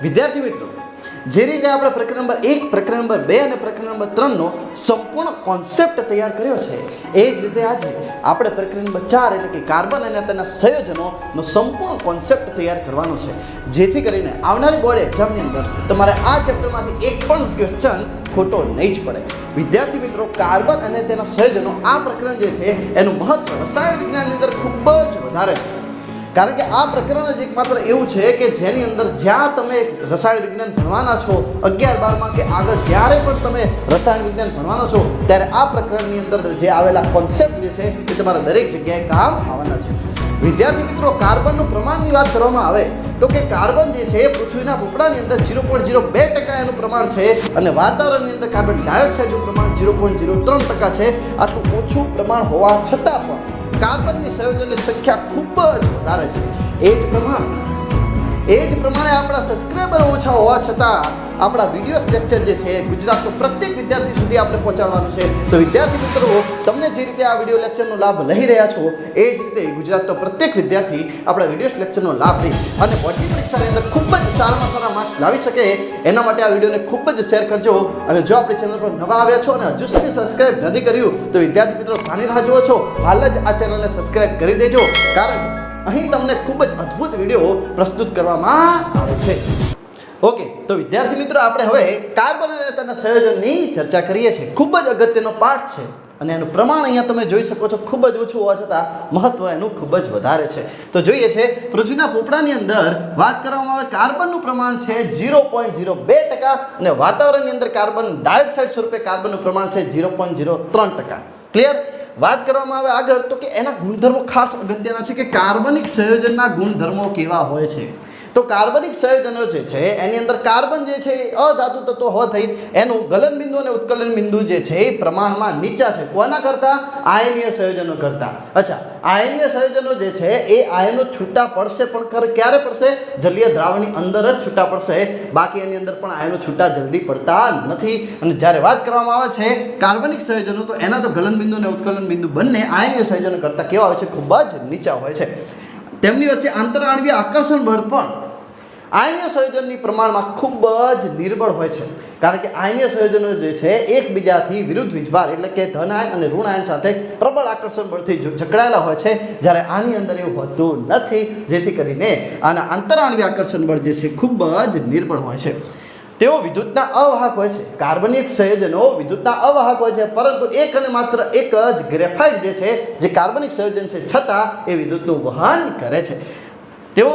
વિદ્યાર્થી મિત્રો, જે રીતે આપણે પ્રકરણ નંબર 1, પ્રકરણ નંબર 2 અને પ્રકરણ નંબર 3 નો સંપૂર્ણ કોન્સેપ્ટ તૈયાર કર્યો છે, એ જ રીતે આજે આપણે પ્રકરણ નંબર 4 એટલે કે કાર્બન અને તેના સંયોજનોનો સંપૂર્ણ કોન્સેપ્ટ તૈયાર કરવાનો છે, જેથી કરીને આવનારી બોર્ડ એક્ઝામની અંદર તમારે આ ચેપ્ટરમાંથી એક પણ ક્વેશ્ચન ખોટો નહીં જ પડે. વિદ્યાર્થી મિત્રો, કાર્બન અને તેના સંયોજનો આ પ્રકરણ જે છે એનું મહત્વ રસાયણ વિજ્ઞાનની અંદર ખૂબ જ વધારે છે. કારણ કે આ પ્રકરણ જ એકમાત્ર એવું છે કે જેની અંદર જ્યાં તમે રસાયણ વિજ્ઞાન ભણવાના છો 11, 12માં કે આગળ જ્યારે પણ તમે રસાયણ વિજ્ઞાન ભણવાના છો ત્યારે આ પ્રકરણની અંદર જે આવેલા કોન્સેપ્ટ જે છે એ તમારા દરેક જગ્યાએ કામ આવવાના છે. વિદ્યાર્થી મિત્રો, કાર્બનનું પ્રમાણની વાત કરવામાં આવે તો કે કાર્બન જે છે પૃથ્વીના પોપડાની અંદર 0.02% એનું પ્રમાણ છે અને વાતાવરણની અંદર કાર્બન ડાયોક્સાઇડનું પ્રમાણ 0.03% છે. આટલું ઓછું પ્રમાણ હોવા છતાં પણ કાર્બનની સંયોજનની સંખ્યા ખૂબ જ વધારે છે. એ જ પ્રમાણે આપણા સબસ્ક્રાઈબર ઓછા હોવા છતાં આપણા વિડીયોઝ લેક્ચર જે છે ગુજરાતનો પ્રત્યેક વિદ્યાર્થી સુધી આપણે પહોંચાડવાનું છે. તો વિદ્યાર્થી મિત્રો, તમને જે રીતે આ વિડીયો લેક્ચરનો લાભ લઈ રહ્યા છો એ જ રીતે ગુજરાતનો પ્રત્યેક વિદ્યાર્થી આપણા વિડીયોઝ લેક્ચરનો લાભ લઈ અને બોર્ડની પરીક્ષાની અંદર ખૂબ જ સારામાં સારા માર્ક્સ લાવી શકે એના માટે આ વિડીયોને ખૂબ જ શેર કરજો. અને જો આપણી ચેનલ પર નવા આવ્યા છો અને હજુ સુધી સબસ્ક્રાઈબ નથી કર્યું તો વિદ્યાર્થી મિત્રો સાની રાહ જુઓ છો, હાલ જ આ ચેનલને સબસ્ક્રાઈબ કરી દેજો, કારણ કે અહીં તમને ખૂબ જ અદ્ભુત વિડીયો પ્રસ્તુત કરવામાં આવે છે. ઓકે, તો વિદ્યાર્થી મિત્રો, આપણે હવે કાર્બન અને તેના સંયોજનની ચર્ચા કરીએ છીએ. ખૂબ જ અગત્યનો પાઠ છે અને એનું પ્રમાણ અહીંયા તમે જોઈ શકો છો ખૂબ જ ઓછું હોવા છતાં મહત્વ એનું ખૂબ જ વધારે છે. તો જોઈએ છે પૃથ્વીના પોપડાની અંદર વાત કરવામાં આવે કાર્બનનું પ્રમાણ છે 0.02% અને વાતાવરણની અંદર કાર્બન ડાયોક્સાઇડ સ્વરૂપે કાર્બનનું પ્રમાણ છે 0.03%. ક્લિયર? વાત કરવામાં આવે આગળ તો કે એના ગુણધર્મો ખાસ અગત્યના છે કે કાર્બનિક સંયોજનના ગુણધર્મો કેવા હોય છે. તો કાર્બનિક સંયોજનો જે છે એની અંદર કાર્બન જે છે એ અધાતુ તત્વ હોવાથી એનું ગલન બિંદુ અને ઉત્કલન બિંદુ જે છે એ પ્રમાણમાં નીચા છે. કોના કરતાં? આયનીય સંયોજનો કરતાં. અચ્છા, આયનીય સંયોજનો જે છે એ આયનો છૂટા પડશે, પણ ક્યારે પડશે? જલીય દ્રાવણની અંદર જ છૂટા પડશે, બાકી એની અંદર પણ આયનો છૂટા જલ્દી પડતા નથી. અને જ્યારે વાત કરવામાં આવે છે કાર્બનિક સંયોજનો તો એના તો ગલન બિંદુ અને ઉત્કલન બિંદુ બંને આયનીય સંયોજનો કરતાં કેવા હોય છે? ખૂબ જ નીચા હોય છે. તેમની વચ્ચે આંતરઆણવીય આકર્ષણ બળ પણ આયનીય સંયોજનની પ્રમાણમાં ખૂબ જ નિર્બળ હોય છે, કારણ કે આયનીય સંયોજનો જે છે એકબીજાથી વિરુદ્ધ વીજભાર એટલે કે ધન આયન અને ઋણ આયન સાથે પ્રબળ આકર્ષણ બળથી જકડાયેલા હોય છે, જ્યારે આની અંદર એવું હોતું નથી, જેથી કરીને આના આંતરઆણવીય આકર્ષણ બળ જે છે ખૂબ જ નિર્બળ હોય છે. તેઓ વિદ્યુતના અવાહક હોય છે. કાર્બનિક સંયોજનો વિદ્યુતના અવાહક હોય છે, પરંતુ એક અને માત્ર એક જ ગ્રેફાઇટ જે છે જે કાર્બનિક સંયોજન છે છતાં એ વિદ્યુતનું વહન કરે છે. તેઓ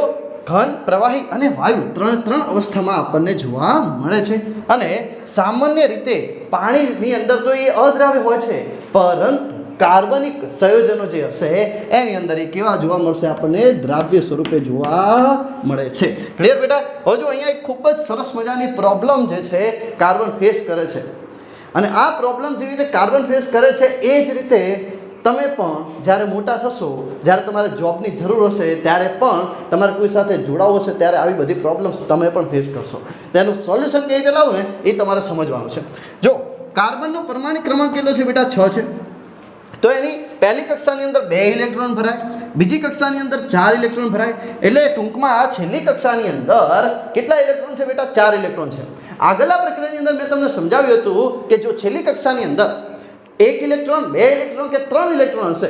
ઘન, પ્રવાહી અને વાયુ ત્રણ અવસ્થામાં આપણને જોવા મળે છે. અને સામાન્ય રીતે પાણીની અંદર તો એ અદ્રાવ્ય હોય છે, પરંતુ કાર્બનિક સંયોજનો જે હશે એની અંદર એ કેવા જોવા મળશે? આપણને દ્રાવ્ય સ્વરૂપે જોવા મળે છે. ક્લિયર બેટા? હજુ અહીંયા એક ખૂબ જ સરસ મજાની પ્રોબ્લેમ જે છે કાર્બન ફેસ કરે છે, અને આ પ્રોબ્લેમ જેવી રીતે કાર્બન ફેસ કરે છે એ જ રીતે તમે પણ જ્યારે મોટા થશો, જ્યારે તમારે જોબની જરૂર હશે, ત્યારે પણ તમારે કોઈ સાથે જોડાવું હશે, ત્યારે આવી બધી પ્રોબ્લેમ્સ તમે પણ ફેસ કરશો. તેનું સોલ્યુશન કઈ રીતે લાવવું ને એ તમારે સમજવાનું છે. જો કાર્બનનો પરમાણિક ક્રમાંક કેટલો છે બેટા? 6 છે. તો એની પહેલી કક્ષાની અંદર 2 ઇલેક્ટ્રોન ભરાય, બીજી કક્ષાની અંદર 4 ઇલેક્ટ્રોન ભરાય, એટલે ટૂંકમાં આ છેલ્લી કક્ષાની અંદર કેટલા ઇલેક્ટ્રોન છે બેટા? 4 ઇલેક્ટ્રોન છે. આગળના પ્રક્રિયાની અંદર મેં તમને સમજાવ્યું હતું કે જો છેલ્લી કક્ષાની અંદર 1 ઇલેક્ટ્રોન, 2 ઇલેક્ટ્રોન કે 3 ઇલેક્ટ્રોન હશે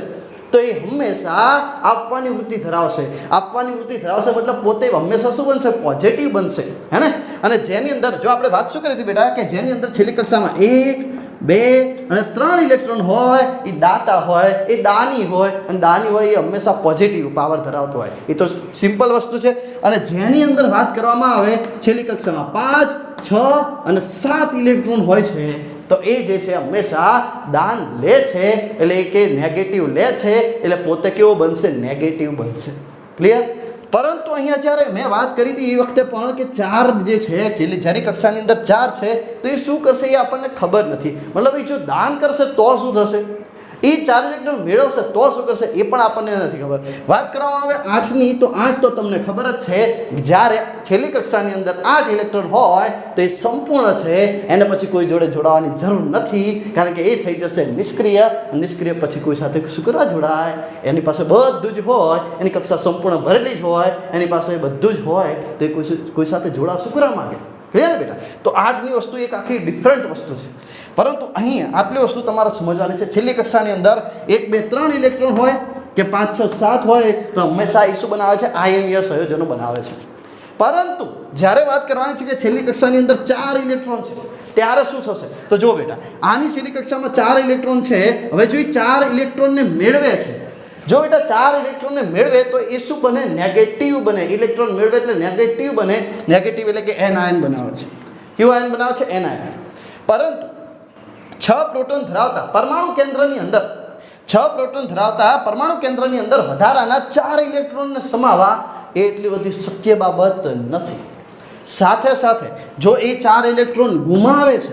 તો એ હંમેશા આપવાની વૃત્તિ ધરાવશે. આપવાની વૃત્તિ ધરાવશે મતલબ પોતે હંમેશા શું બનશે? પોઝિટિવ બનશે, હે ને? અને જેની અંદર જો આપણે વાત શું કરી હતી બેટા કે જેની અંદર છેલ્લી કક્ષામાં 1, 2 અને 3 ઇલેક્ટ્રોન હોય એ દાતા હોય, એ દાની હોય, અને દાની હોય એ હંમેશા પોઝિટિવ પાવર ધરાવતો હોય. એ તો સિમ્પલ વસ્તુ છે. અને જેની અંદર વાત કરવામાં આવે છેલ્લી કક્ષામાં 5, 6 અને 7 ઇલેક્ટ્રોન હોય છે તો એ જે છે હંમેશા દાન લે છે, એટલે કે નેગેટિવ લે છે, એટલે પોતે કેવો બનશે? નેગેટિવ બનશે. ક્લિયર? પરંતુ અહીંયા જ્યારે મેં વાત કરી હતી એ વખતે પણ કે 4 જે છે જેની કક્ષાની અંદર 4 છે તો એ શું કરશે એ આપણને ખબર નથી. મતલબ એ જો દાન કરશે તો શું થશે? એ 4 ઇલેક્ટ્રોન મેળવશે તો શું કરશે એ પણ આપણને નથી ખબર. વાત કરવામાં આવે 8ની, તો 8 તો તમને ખબર જ છે, જ્યારે છેલ્લી કક્ષાની અંદર 8 ઇલેક્ટ્રોન હોય તો એ સંપૂર્ણ છે, એને પછી કોઈ જોડે જોડાવાની જરૂર નથી, કારણ કે એ થઈ જશે નિષ્ક્રિય. નિષ્ક્રિય પછી કોઈ સાથે શું કરવા જોડાય? એની પાસે બધું જ હોય, એની કક્ષા સંપૂર્ણ ભરેલી જ હોય, એની પાસે બધું જ હોય, તો એ કોઈ સાથે જોડાવા શું કરવા માંગે? ક્લિયર બેટા? તો 8ની વસ્તુ એક આખી ડિફરન્ટ વસ્તુ છે, પરંતુ અહીં આટલી વસ્તુ તમારે સમજવાની છે. છેલ્લી કક્ષાની અંદર 1 2 3 ઇલેક્ટ્રોન હોય કે 5 6 7 હોય તો હંમેશા એ શું બનાવે છે? આયનીય સંયોજનો બનાવે છે. પરંતુ જ્યારે વાત કરવાની છે કે છેલ્લી કક્ષાની અંદર 4 ઇલેક્ટ્રોન છે, ત્યારે શું થશે? તો જો બેટા, આની છેલ્લી કક્ષામાં 4 ઇલેક્ટ્રોન છે. હવે જો એ 4 ઇલેક્ટ્રોનને મેળવે છે, જો બેટા 4 ઇલેક્ટ્રોનને મેળવે તો એ શું બને? નેગેટિવ બને. ઇલેક્ટ્રોન મેળવે એટલે નેગેટિવ બને. નેગેટિવ એટલે કે એન આયન બનાવે છે. કયું આયન બનાવે છે? Anion. પરંતુ 6 પ્રોટોન ધરાવતા પરમાણુ કેન્દ્રની અંદર 6 પ્રોટોન ધરાવતા પરમાણુ કેન્દ્રની અંદર વધારાના 4 ઇલેક્ટ્રોનને સમાવવા એ એટલી બધી શક્ય બાબત નથી. સાથે સાથે જો એ 4 ઇલેક્ટ્રોન ગુમાવે છે,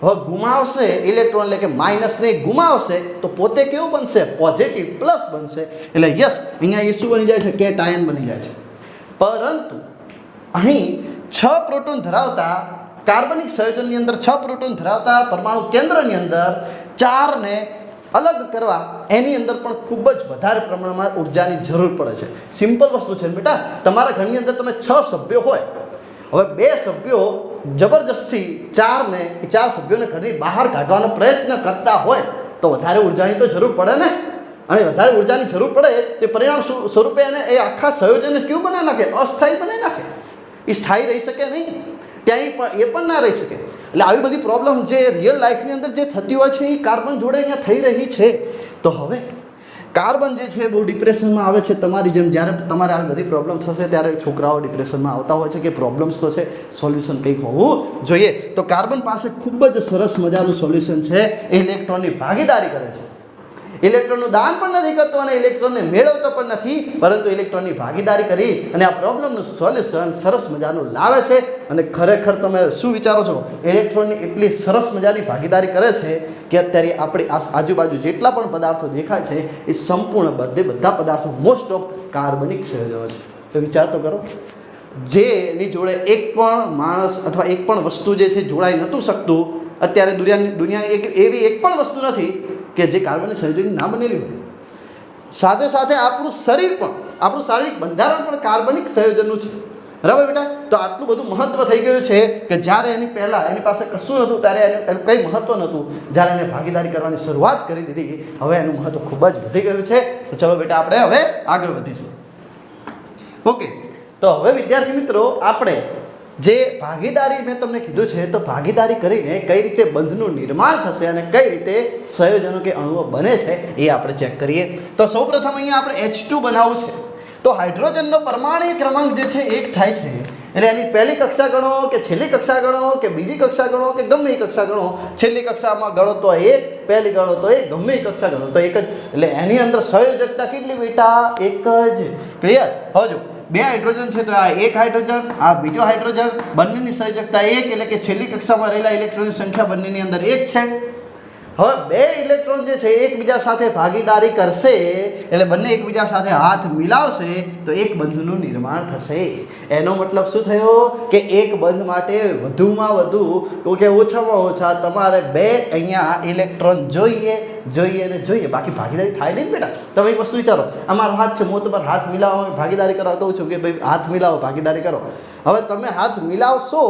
હવે ગુમાવશે ઇલેક્ટ્રોન એટલે કે માઇનસને ગુમાવશે, તો પોતે કેવું બનશે? પોઝિટિવ પ્લસ બનશે. એટલે યસ, અહીંયા એ શું બની જાય છે? કેટાયન બની જાય છે. પરંતુ અહીં 6 પ્રોટોન ધરાવતા કાર્બનિક સંયોજનની અંદર 6 પ્રોટોન ધરાવતા પરમાણુ કેન્દ્રની અંદર 4ને અલગ કરવા એની અંદર પણ ખૂબ જ વધારે પ્રમાણમાં ઉર્જાની જરૂર પડે છે. સિમ્પલ વસ્તુ છે બેટા, તમારા ઘરની અંદર તમે 6 સભ્યો હોય, હવે 2 સભ્યો જબરજસ્તી 4 સભ્યોને ઘરની બહાર કાઢવાનો પ્રયત્ન કરતા હોય તો વધારે ઉર્જાની તો જરૂર પડે ને. અને વધારે ઉર્જાની જરૂર પડે તે પરિણામ સ્વરૂપે એને એ આખા સંયોજનને કેવું બનાવી નાખે? અસ્થાયી બનાવી નાખે. એ સ્થાયી રહી શકે નહીં, ત્યાં એ પણ ના રહી શકે. એટલે આવી બધી પ્રોબ્લેમ જે રિયલ લાઈફની અંદર જે થતી હોય છે એ કાર્બન જોડે અહીંયા થઈ રહી છે. તો હવે કાર્બન જે છે બહુ ડિપ્રેશનમાં આવે છે. તમારી જેમ જ્યારે તમારે આવી બધી પ્રોબ્લેમ થશે ત્યારે છોકરાઓ ડિપ્રેશનમાં આવતા હોય છે કે પ્રોબ્લેમ્સ તો છે, સોલ્યુશન કંઈક હોવું જોઈએ. તો કાર્બન પાસે ખૂબ જ સરસ મજાનું સોલ્યુશન છે. એ ઇલેક્ટ્રોનની ભાગીદારી કરે છે. ઇલેક્ટ્રોનનું દાન પણ નથી કરતો અને ઇલેક્ટ્રોનને મેળવતો પણ નથી, પરંતુ ઇલેક્ટ્રોનની ભાગીદારી કરી અને આ પ્રોબ્લેમનું સોલ્યુશન સરસ મજાનું લાવે છે. અને ખરેખર તમે શું વિચારો છો? ઇલેક્ટ્રોનની એટલી સરસ મજાની ભાગીદારી કરે છે કે અત્યારે આપણી આજુબાજુ જેટલા પણ પદાર્થો દેખાય છે એ સંપૂર્ણ બધા પદાર્થો મોસ્ટ ઓફ કાર્બનિક સંયોજનો છે. તો વિચાર તો કરો, જેની જોડે એક પણ માણસ અથવા એક પણ વસ્તુ જે છે જોડાઈ નહોતું શકતું, અત્યારે દુનિયાની એવી એક પણ વસ્તુ નથી કે જે કાર્બનિક સંયોજનની ના બનેલી હોય. સાથે સાથે આપણું શરીર પણ, આપણું શારીરિક બંધારણ પણ કાર્બનિક સંયોજનનું છે. બરાબર બેટા? તો આટલું બધું મહત્ત્વ થઈ ગયું છે કે જ્યારે એની પહેલાં એની પાસે કશું નહોતું ત્યારે એનું કંઈ મહત્ત્વ નહોતું. જ્યારે એને ભાગીદારી કરવાની શરૂઆત કરી દીધી, હવે એનું મહત્ત્વ ખૂબ જ વધી ગયું છે. તો ચલો બેટા, આપણે હવે આગળ વધીશું. ઓકે, તો હવે વિદ્યાર્થી મિત્રો, આપણે જે ભાગીદારી મેં તમને કીધું છે, તો ભાગીદારી કરીને કઈ રીતે બંધનું નિર્માણ થશે અને કઈ રીતે સંયોજનો કે અણુઓ બને છે એ આપણે ચેક કરીએ. તો સૌપ્રથમ અહીંયા આપણે H2 બનાવવું છે. તો હાઇડ્રોજનનો પરમાણુ ક્રમાંક જે છે 1 થાય છે. એટલે એની પહેલી કક્ષા ગણો કે છેલ્લી કક્ષા ગણો કે બીજી કક્ષા ગણો કે ગમે એ કક્ષા ગણો, છેલ્લી કક્ષામાં ગણો તો 1, પહેલી ગણો તો 1, ગમે એ કક્ષા ગણો તો 1 જ. એટલે એની અંદર સંયોજકતા કેટલી બેટા? 1 જ. ક્લિયર? હવે જો 2 હાઇડ્રોજન છે તો આ 1 હાઇડ્રોજન, આ બીજો હાઇડ્રોજન, બંનેની સંયોજકતા 1, એટલે કે છેલ્લી કક્ષામાં રહેલા ઇલેક્ટ્રોનની સંખ્યા બંનેની અંદર 1 છે. હવે 2 ઇલેક્ટ્રોન જે છે એકબીજા સાથે ભાગીદારી કરશે, એટલે બંને એકબીજા સાથે હાથ મિલાવશે તો એક બંધનું નિર્માણ થશે. એનો મતલબ શું થયો કે એક બંધ માટે વધુમાં વધુ તો કે ઓછામાં ઓછા તમારે 2 અહીંયા ઇલેક્ટ્રોન જોઈએ, બાકી ભાગીદારી થાય નહીં બેટા. તમે એક વસ્તુ વિચારો, અમારો હાથ છે, હું તમારે હાથ મિલાવો ભાગીદારી કરવા કહું છું કે ભાઈ હાથ મિલાવો ભાગીદારી કરો. હવે તમે હાથ મિલાવશો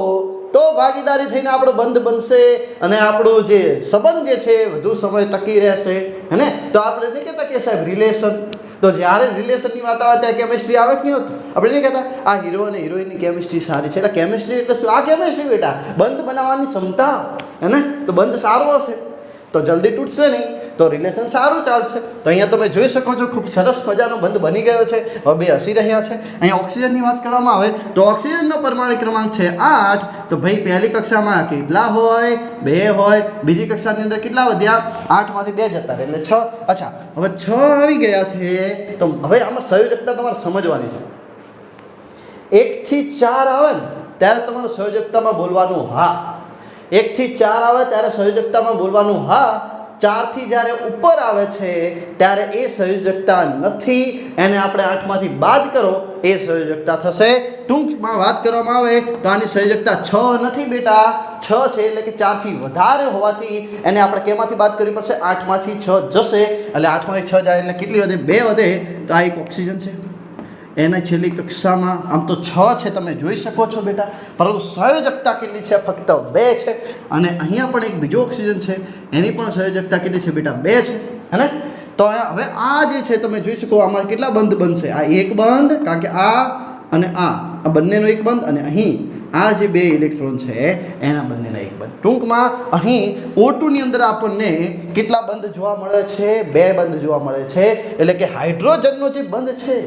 તો ભાગીદારી થઈને આપણો બંધ બનશે અને આપણું જે સંબંધ જે છે વધુ સમય ટકી રહેશે. હે ને? તો આપણે નહીં કહેતા કે સાહેબ રિલેશન, તો જ્યારે રિલેશનની વાત આવે ત્યારે કેમિસ્ટ્રી આવે કે નહીં હોતું? આપણે નહીં કહેતા આ હીરો અને હિરોઈનની કેમિસ્ટ્રી સારી છે. એટલે કેમિસ્ટ્રી એટલે શું? આ કેમિસ્ટ્રી બેટા, બંધ બનાવવાની ક્ષમતા. હે ને? તો બંધ સારો હશે તો જલ્દી તૂટશે નહીં, તો રિલેશન સારું ચાલશે. તો અહીંયા તમે જોઈ શકો છો ખૂબ સરસ મજાનો બંધ બની ગયો છે. હવે 2 હસી રહ્યા છે. અહીંયા ઓક્સિજનની વાત કરવામાં આવે તો ઓક્સિજનનો પરમાણુ ક્રમાંક છે 8. તો ભાઈ પહેલી કક્ષામાં કેટલા હોય? 2 હોય. બીજી કક્ષાની અંદર કેટલા વધ્યા? 8 માંથી 2 જતા રહે એટલે 6. અચ્છા, હવે 6 આવી ગયા છે. તો હવે આમાં સંયોજકતા તમારે સમજવાની છે. 1 થી 4 આવે ને ત્યારે તમારે સંયોજકતામાં બોલવાનું હા. 1 થી 4 આવે ત્યારે સંયોજકતામાં બોલવાનું હા. 4થી જ્યારે ઉપર આવે છે ત્યારે એ સંયોજકતા નથી, એને આપણે 8માંથી બાદ કરો એ સંયોજકતા થશે. ટૂંકમાં વાત કરવામાં આવે તો આની સંયોજકતા 6 નથી બેટા, 6 છે એટલે કે 4થી વધારે હોવાથી એને આપણે કેમાંથી બાદ કરવી પડશે? 8માંથી 6 જશે, એટલે 8માંથી 6 જાય એટલે કેટલી વધે? 2 વધે. તો આ એક ઓક્સિજન છે, એના છેલ્લી કક્ષામાં આમ તો 6 છે તમે જોઈ શકો છો બેટા, પરંતુ સંયોજકતા કેટલી છે? ફક્ત 2 છે. અને અહીંયા પણ એક બીજો ઓક્સિજન છે, એની પણ સંયોજકતા કેટલી છે બેટા? 2 છે, હે ને? તો હવે આ જે છે તમે જોઈ શકો આમાં કેટલા બંધ બનશે? આ એક બંધ, કારણ કે આ અને આ બંનેનો એક બંધ, અને અહીં આ જે 2 ઇલેક્ટ્રોન છે એના બંનેના એક બંધ. ટૂંકમાં અહીં O2 ની અંદર આપણને કેટલા બંધ જોવા મળે છે? 2 બંધ જોવા મળે છે. એટલે કે હાઇડ્રોજનનો જે બંધ છે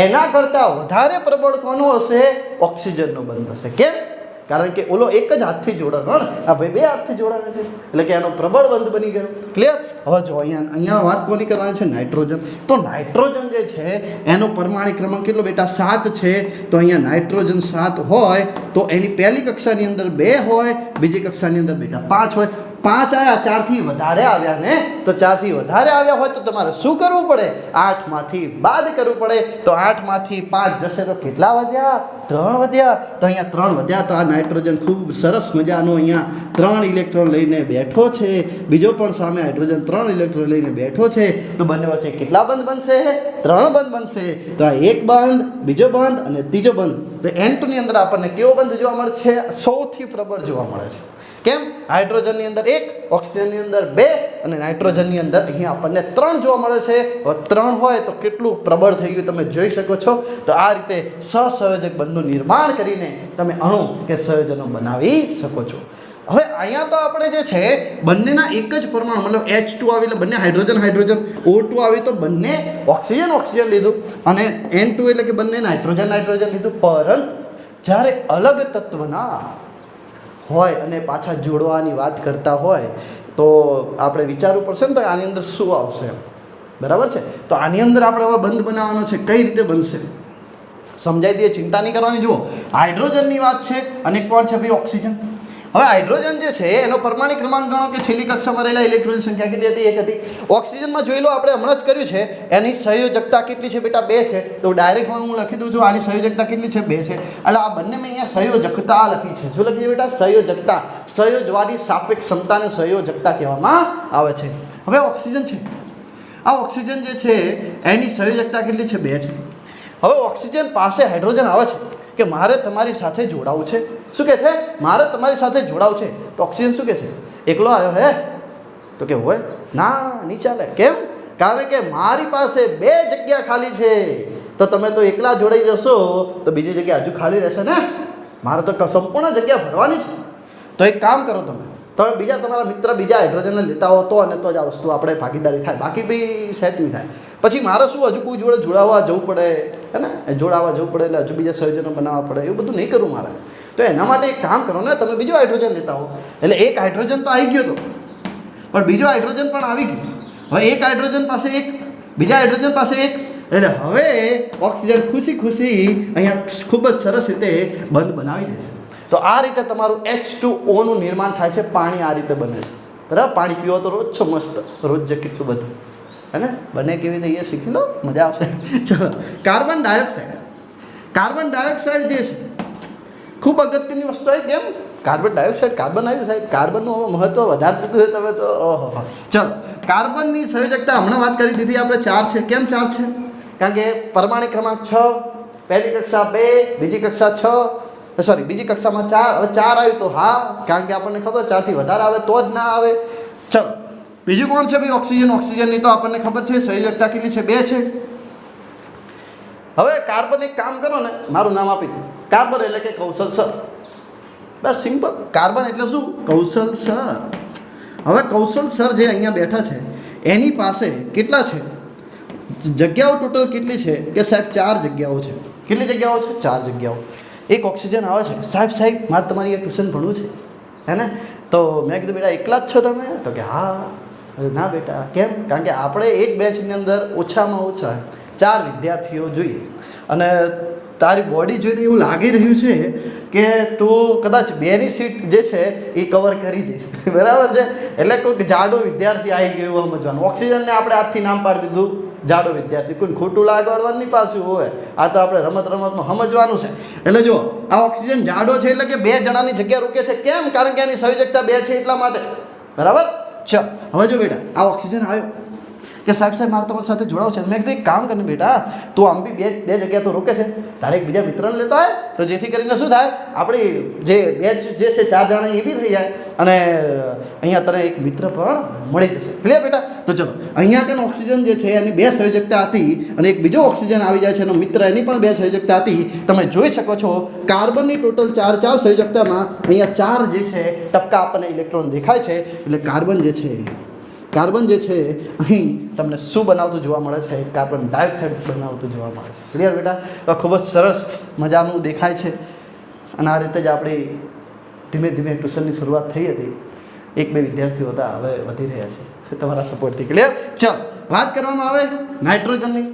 એના કરતાં વધારે પ્રબળ કોનો હશે? ઓક્સિજનનો બંધ હશે. કેમ? કારણ કે ઓલો એક જ હાથથી જોડાણો ને, આ ભાઈ 2 હાથથી જોડાણ છે, એટલે કે એનો પ્રબળ બંધ બની ગયો. ક્લિયર? હવે જો અહીંયા વાત કોની કરવાની છે? નાઇટ્રોજન. તો નાઇટ્રોજન જે છે એનો પરમાણુ ક્રમાંક કેટલો બેટા? 7 છે. તો અહીંયા નાઇટ્રોજન 7 હોય તો એની પહેલી કક્ષાની અંદર 2 હોય, બીજી કક્ષાની અંદર બેટા 5 હોય. 5 આવ્યા, 4થી વધારે આવ્યા ને, તો 4થી વધારે આવ્યા હોય તો તમારે શું કરવું પડે? 8માંથી બાદ કરવું પડે. તો 8માંથી 5 જશે તો કેટલા વધ્યા? 3 વધ્યા. તો અહીંયા 3 વધ્યા. તો આ નાઇટ્રોજન ખૂબ સરસ મજાનો અહીંયા 3 ઇલેક્ટ્રોન લઈને બેઠો છે, બીજો પણ સામે હાઇડ્રોજન 3 ઇલેક્ટ્રોન લઈને બેઠો છે. તો બંને વચ્ચે કેટલા બંધ બનશે? 3 બંધ બનશે. તો આ એક બંધ, બીજો બંધ અને ત્રીજો બંધ. તો N2 ની અંદર આપણને કેવો બંધ જોવા મળે છે? સૌથી પ્રબળ જોવા મળે છે. કેમ? હાઇડ્રોજનની અંદર 1, ઓક્સિજનની અંદર 2 અને નાઇટ્રોજનની અંદર અહીંયા આપણને 3 જોવા મળે છે. હવે 3 હોય તો કેટલું પ્રબળ થઈ ગયું તમે જોઈ શકો છો. તો આ રીતે સહસંયોજક બંધનું નિર્માણ કરીને તમે અણુ કે સંયોજનો બનાવી શકો છો. હવે અહીંયા તો આપણે જે છે બંનેના એક જ પરમાણુ, મતલબ H2 આવી એટલે બંને હાઇડ્રોજન, O2 આવી તો બંને ઓક્સિજન લીધું, અને N2 એટલે કે બંને નાઇટ્રોજન લીધું. પરંતુ જ્યારે અલગ તત્વના હોય અને પાછા જોડવાની વાત કરતા હોય તો આપણે વિચારવું પડશે ને, તો આની અંદર શું આવશે? બરાબર છે? તો આની અંદર આપણે હવે બંધ બનાવવાનો છે. કઈ રીતે બનશે સમજાઈ દઈએ, ચિંતા નહીં કરવાની. જુઓ, હાઇડ્રોજનની વાત છે અને કોણ છે ભાઈ? ઓક્સિજન. હવે હાઇડ્રોજન જે છે એનો પરમાણુ ક્રમાંક ગણો કે છેલ્લી કક્ષામાં રહેલા ઇલેક્ટ્રોનની સંખ્યા કેટલી હતી? 1 હતી. ઓક્સિજનમાં જોઈ લો, આપણે હમણાં જ કર્યું છે, એની સંયોજકતા કેટલી છે બેટા? 2 છે. તો ડાયરેક્ટ હું લખી દઉં છું, આની સંયોજકતા કેટલી છે? 2 છે. એટલે આ બંને મેં અહીંયા સંયોજકતા લખી છે. શું લખી છે બેટા? સંયોજકતા. સંયોજવાની સાપેક્ષ ક્ષમતાને સંયોજકતા કહેવામાં આવે છે. હવે ઓક્સિજન છે, આ ઓક્સિજન જે છે એની સંયોજકતા કેટલી છે? 2 છે. હવે ઓક્સિજન પાસે હાઇડ્રોજન આવે છે કે મારે તમારી સાથે જોડાવું છે. શું કહે છે? મારે તમારી સાથે જોડાવું છે. તો ઓક્સિજન શું કહે છે? એકલો આવ્યો હે? તો કે હોય ના, નહીં ચાલે. કેમ? કારણ કે મારી પાસે 2 જગ્યા ખાલી છે. તો તમે તો એકલા જોડાઈ જશો તો બીજી જગ્યા હજુ ખાલી રહેશે ને. મારે તો સંપૂર્ણ જગ્યા ભરવાની છે. તો એક કામ કરો, તમે બીજા તમારા મિત્ર બીજા હાઇડ્રોજનને લેતા હો તો, અને તો જ આ વસ્તુ આપણે ભાગીદારી થાય, બાકી બી સેટ નહીં થાય. પછી મારે શું હજુ કોઈ જોડે જોડાવવા જવું પડે, હે ને? જોડાવા જવું પડે એટલે હજુ બીજા સંયોજનો બનાવવા પડે, એવું બધું નહીં કરવું મારે. તો એના માટે એક કામ કરો ને, તમે બીજો હાઇડ્રોજન લેતા હો. એટલે એક હાઇડ્રોજન તો આવી ગયો હતો, પણ બીજો હાઇડ્રોજન પણ આવી ગયો. હવે એક હાઇડ્રોજન પાસે 1, બીજા હાઇડ્રોજન પાસે 1, એટલે હવે ઓક્સિજન ખુશી અહીંયા ખૂબ જ સરસ રીતે બંધ બનાવી દે છે. તો આ રીતે તમારું H2O નું નિર્માણ થાય છે. પાણી આ રીતે બને છે. બરાબર? પાણી પીવો તો રોજ છો મસ્ત, રોજ જે કેટલું બધું, હે ને? બને કેવી રીતે એ શીખી લો, મજા આવશે. ચલો, કાર્બન ડાયોક્સાઇડ. કાર્બન ડાયોક્સાઇડ જે છે ખૂબ અગત્યની વસ્તુ હોય. કેમ? કાર્બન ડાયોક્સાઇડ કાર્બનનું મહત્વ વધારે દીધું હોય તમે તો. ઓહો. ચલો, કાર્બનની સંયોજકતા હમણાં વાત કરી દીધી આપણે, 4 છે. કેમ 4 છે? કારણ કે પરમાણુ ક્રમાંક 6, પહેલી કક્ષા 2, બીજી કક્ષા 6, સોરી બીજી કક્ષામાં 4. હવે 4 આવ્યું તો હા, કારણ કે આપણને ખબર 4થી વધારે આવે તો જ ના આવે. ચલો, બીજું કોણ છે ભાઈ? ઓક્સિજન. ઓક્સિજનની તો આપણને ખબર છે સંયોજકતા કેટલી છે? 2 છે. હવે કાર્બન એક કામ કરો ને, મારું નામ આપી દો. કાર્બન એટલે કે કૌશલ સર. બસ સિમ્પલ. કાર્બન એટલે શું? કૌશલ સર. હવે કૌશલ સર જે અહીંયા બેઠા છે એની પાસે કેટલા છે જગ્યાઓ? ટોટલ કેટલી છે કે સાહેબ? 4 જગ્યાઓ છે. કેટલી જગ્યાઓ છે? 4 જગ્યાઓ. એક ઓક્સિજન આવે છે, સાહેબ મારે તમારી એક ટ્યુશન ભણવું છે, હે ને? તો મેં કીધું બેટા એકલા જ છો તમે? તો કે હા. ના બેટા. કેમ? કારણ કે આપણે એક બેચની અંદર ઓછામાં ઓછા 4 વિદ્યાર્થીઓ જોઈએ, અને તારી બોડી જોઈને એવું લાગી રહ્યું છે કે તું કદાચ બેની સીટ જે છે એ કવર કરી દઈશ, બરાબર છે. એટલે કોઈક જાડો વિદ્યાર્થી આવી ગયો એવું સમજવાનું. ઓક્સિજનને આપણે આજથી નામ પાડી દીધું જાડો વિદ્યાર્થી. કોઈ ખોટું લાગવાનું નહીં પાછું હોય, આ તો આપણે રમતમાં સમજવાનું છે. એટલે જો આ ઓક્સિજન જાડો છે એટલે કે 2 જણાની જગ્યા રોકે છે. કેમ? કારણ કે એની સંયોજકતા 2 છે એટલા માટે, બરાબર. ચલ હવે જો બેટા આ ઓક્સિજન આવ્યો કે સાહેબ મારે તમારી સાથે જોડાવ છે. મેં કીધું એક કામ કરીને બેટા, તું આમ બી બે જગ્યા તો રોકે છે, તારે એક બીજા મિત્રને લેતો હોય તો જેથી કરીને શું થાય, આપણી જે બેચ જે છે 4 જણા એ બી થઈ જાય અને અહીંયા તને એક મિત્ર પણ મળી જશે. ક્લિયર બેટા? તો ચલો અહીંયા કે ઓક્સિજન જે છે એની 2 સંયોજકતા હતી અને એક બીજો ઓક્સિજન આવી જાય છે એનો મિત્ર, એની પણ 2 સંયોજકતા હતી. તમે જોઈ શકો છો કાર્બનની ટોટલ 4 સંયોજકતામાં અહીંયા 4 જે છે ટપકા આપણને ઇલેક્ટ્રોન દેખાય છે. એટલે કાર્બન જે છે અહીં તમને શું બનાવતું જોવા મળે છે? કાર્બન ડાયોક્સાઇડ બનાવતું જોવા મળે છે. ક્લિયર બેટા? તો ખૂબ જ સરસ મજાનું દેખાય છે. અને આ રીતે જ આપણી ધીમે ધીમે ટ્યુશનની શરૂઆત થઈ હતી. 1-2 વિદ્યાર્થીઓ હતા, હવે વધી રહ્યા છે તમારા સપોર્ટથી. ક્લિયર? ચાલો વાત કરવામાં આવે નાઇટ્રોજનની.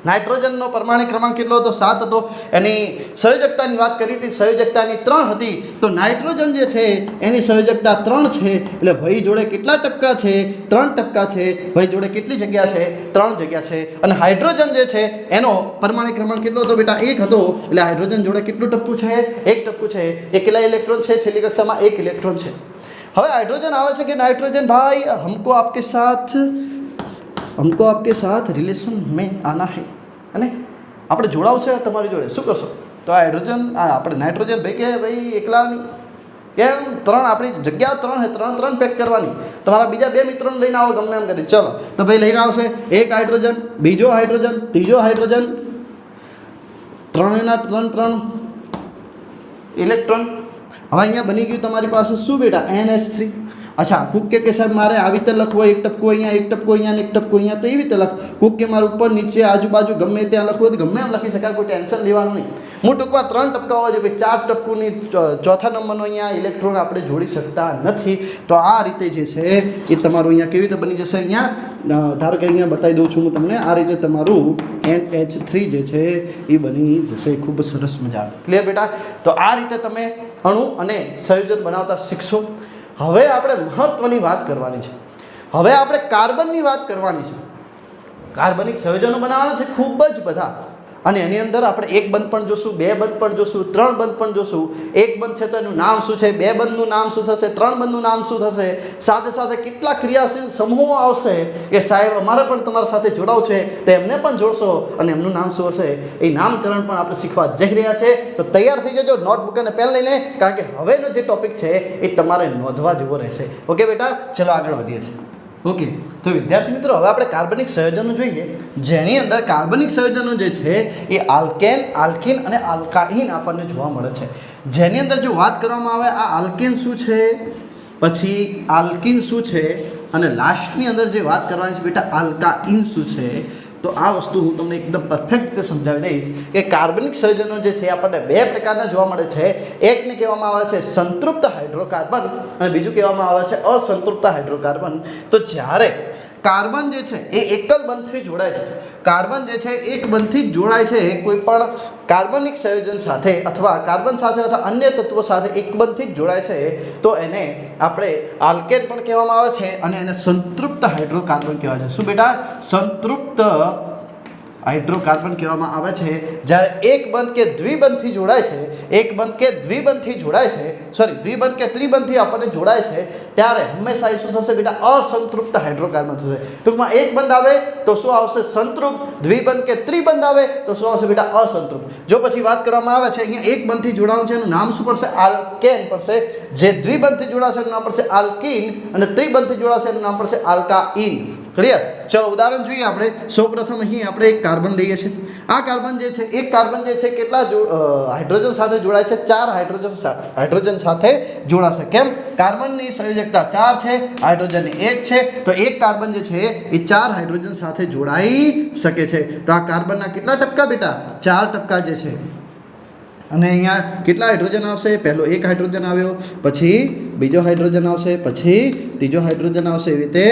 નાઇટ્રોજનનો પરમાણુ ક્રમાંક કેટલો હતો? 7 હતો. એની સંયોજકતાની વાત કરી હતી, સંયોજકતાની 3 હતી. તો નાઇટ્રોજન જે છે એની સંયોજકતા 3 છે. એટલે ભાઈ જોડે કેટલા ટપકા છે? 3 ટપકા છે. ભાઈ જોડે કેટલી જગ્યા છે? 3 જગ્યા છે. અને હાઇડ્રોજન જે છે એનો પરમાણુ ક્રમાંક કેટલો હતો બેટા? 1 હતો. એટલે હાઇડ્રોજન જોડે કેટલું ટપકું છે? 1 ટપકું છે. એ કેટલા ઇલેક્ટ્રોન છે? છેલ્લી કક્ષામાં 1 ઇલેક્ટ્રોન છે. હવે હાઇડ્રોજન આવે છે કે નાઇટ્રોજન ભાઈ हमको आपके साथ रिलेशन में आना है, અને આપણે જોડાવ છે તમારી જોડે, શું કરશો? તો હાઇડ્રોજન આપણે નાઇટ્રોજન ભાઈ કે ભાઈ એકલા નહીં, કેમ? 3 આપણી જગ્યા 3 છે, 3 પેક કરવાની. તમારા બીજા 2 મિત્રોને લઈને આવો ગમે એમ કરી. ચલો તો ભાઈ લઈને આવશે એક હાઇડ્રોજન, બીજો હાઇડ્રોજન, ત્રીજો હાઇડ્રોજન, 3 ઇલેક્ટ્રોન. હવે અહીંયા બની ગયું તમારી પાસે શું બેટા? NH3. અચ્છા, કુક કે સાહેબ મારે આવી રીતે લખવું, એક ટપકો અહીંયા, એક ટપકો અહીંયા, એક ટપકો અહીંયા, તો એવી રીતે લખ. કુક કે મારે ઉપર નીચે આજુબાજુ ગમે ત્યાં લખવું હોય તો ગમે એમ લખી શકાય, કોઈ ટેન્શન લેવાનું નહીં. હું ટૂંકમાં 3 ટપકા હોય છે ભાઈ, 4 ટપકુની ચોથા નંબરનો અહીંયા ઇલેક્ટ્રોન આપણે જોડી શકતા નથી. તો આ રીતે જે છે એ તમારું અહીંયા કેવી રીતે બની જશે? અહીંયા ધારો કે અહીંયા બતાવી દઉં છું હું તમને. આ રીતે તમારું NH3 જે છે એ બની જશે. ખૂબ જ સરસ મજા. ક્લિયર બેટા? તો આ રીતે તમે અણુ અને સંયોજન બનાવતા શીખશો. હવે આપણે મહત્વની વાત કરવાની છે. હવે આપણે કાર્બનની વાત કરવાની છે. કાર્બનિક સંયોજનો બનાવવાના છે ખૂબ જ બધા. અને એની અંદર આપણે 1 બંધ પણ જોશું, 2 બંધ પણ જોશું, 3 બંધ પણ જોશું. 1 બંધ છે તો એનું નામ શું છે? 2 બંધનું નામ શું થશે? 3 બંધનું નામ શું થશે? સાથે સાથે કેટલા ક્રિયાશીલ સમૂહો આવશે કે સાહેબ અમારે પણ તમારા સાથે જોડાવ છે, તો એમને પણ જોડશો અને એમનું નામ શું હશે? એ નામકરણ પણ આપણે શીખવા જઈ રહ્યા છે. તો તૈયાર થઈ જજો નોટબુક અને પેન લઈને, કારણ કે હવેનો જે ટોપિક છે એ તમારે નોંધવા જેવો રહેશે. ઓકે બેટા? ચલો આગળ વધીએ છીએ. ઓકે, તો વિદ્યાર્થી મિત્રો હવે આપણે કાર્બનિક સંયોજનો જોઈએ, જેની અંદર કાર્બનિક સંયોજનો જે છે એ આલ્કેન, આલ્કીન અને આલ્કાઇન આપણને જોવા મળે છે. જેની અંદર જો વાત કરવામાં આવે, આ આલ્કેન શું છે, પછી આલ્કીન શું છે, અને લાસ્ટની અંદર જે વાત કરવાની છે બેટા આલ્કાઇન શું છે. તો આ વસ્તુ હું તમને એકદમ પરફેક્ટ રીતે સમજાવી દઈશ કે કાર્બનિક સંયોજનો જે છે આપણને 2 પ્રકારના જોવા મળે છે. એકને કહેવામાં આવે છે સંતૃપ્ત હાઇડ્રોકાર્બન અને બીજું કહેવામાં આવે છે અસંતૃપ્ત હાઇડ્રોકાર્બન. તો જ્યારે કાર્બન જે છે એ એકલ બંધથી જોડાય છે, કાર્બન જે છે એક બંધથી જ જોડાય છે કોઈ પણ કાર્બનિક સંયોજન સાથે અથવા કાર્બન સાથે અથવા અન્ય તત્વો સાથે એક બંધથી જ જોડાય છે, તો એને આપણે આલ્કેન પણ કહેવામાં આવે છે અને એને સંતૃપ્ત હાઇડ્રોકાર્બન કહેવાય છે. શું બેટા? સંતૃપ્ત હાઇડ્રોકાર્બન કહેવામાં આવે છે. જ્યારે એક બંધ કે દ્વિબંધથી જોડાય છે, એક બંધ કે દ્વિબંધથી જોડાય છે, દ્વિબંધ કે ત્રિબંધથી આપણને જોડાય છે, ત્યારે હંમેશા એ શું થશે બેટા? અસંતૃપ્ત હાઇડ્રોકાર્બન થશે. ટૂંકમાં એક બંધ આવે તો શું આવશે? સંતૃપ્ત. દ્વિબંધ કે ત્રિબંધ આવે તો શું આવશે બેટા? અસંતૃપ્ત. જો પછી વાત કરવામાં આવે છે અહીંયા એક બંધથી જોડાવાનું છે, એનું નામ શું પડશે? આલ્કેન પડશે. જે દ્વિબંધથી જોડાશે એનું નામ પડશે આલ્કીન અને ત્રિબંધથી જોડાશે એનું નામ પડશે આલ્કાઇન. ક્લિયર? ચલો ઉદાહરણ જોઈએ આપણે. સૌપ્રથમ અહીં આપણે એક કાર્બન લઈએ છીએ. આ કાર્બન જે છે, એક કાર્બન જે છે કેટલા હાઇડ્રોજન સાથે જોડાય છે? 4 હાઇડ્રોજન સાથે જોડાશે. કેમ? કાર્બનની સંયોજકતા 4 છે, હાઇડ્રોજનની 1 છે, તો એક કાર્બન જે છે એ 4 હાઇડ્રોજન સાથે જોડાઈ શકે છે. તો આ કાર્બનના કેટલા ટપકા બેટા? 4 ટપકા જે છે. અને અહીંયા કેટલા હાઇડ્રોજન આવશે? પહેલો એક હાઇડ્રોજન આવ્યો, પછી બીજો હાઇડ્રોજન આવશે, પછી ત્રીજો હાઇડ્રોજન આવશે. એવી રીતે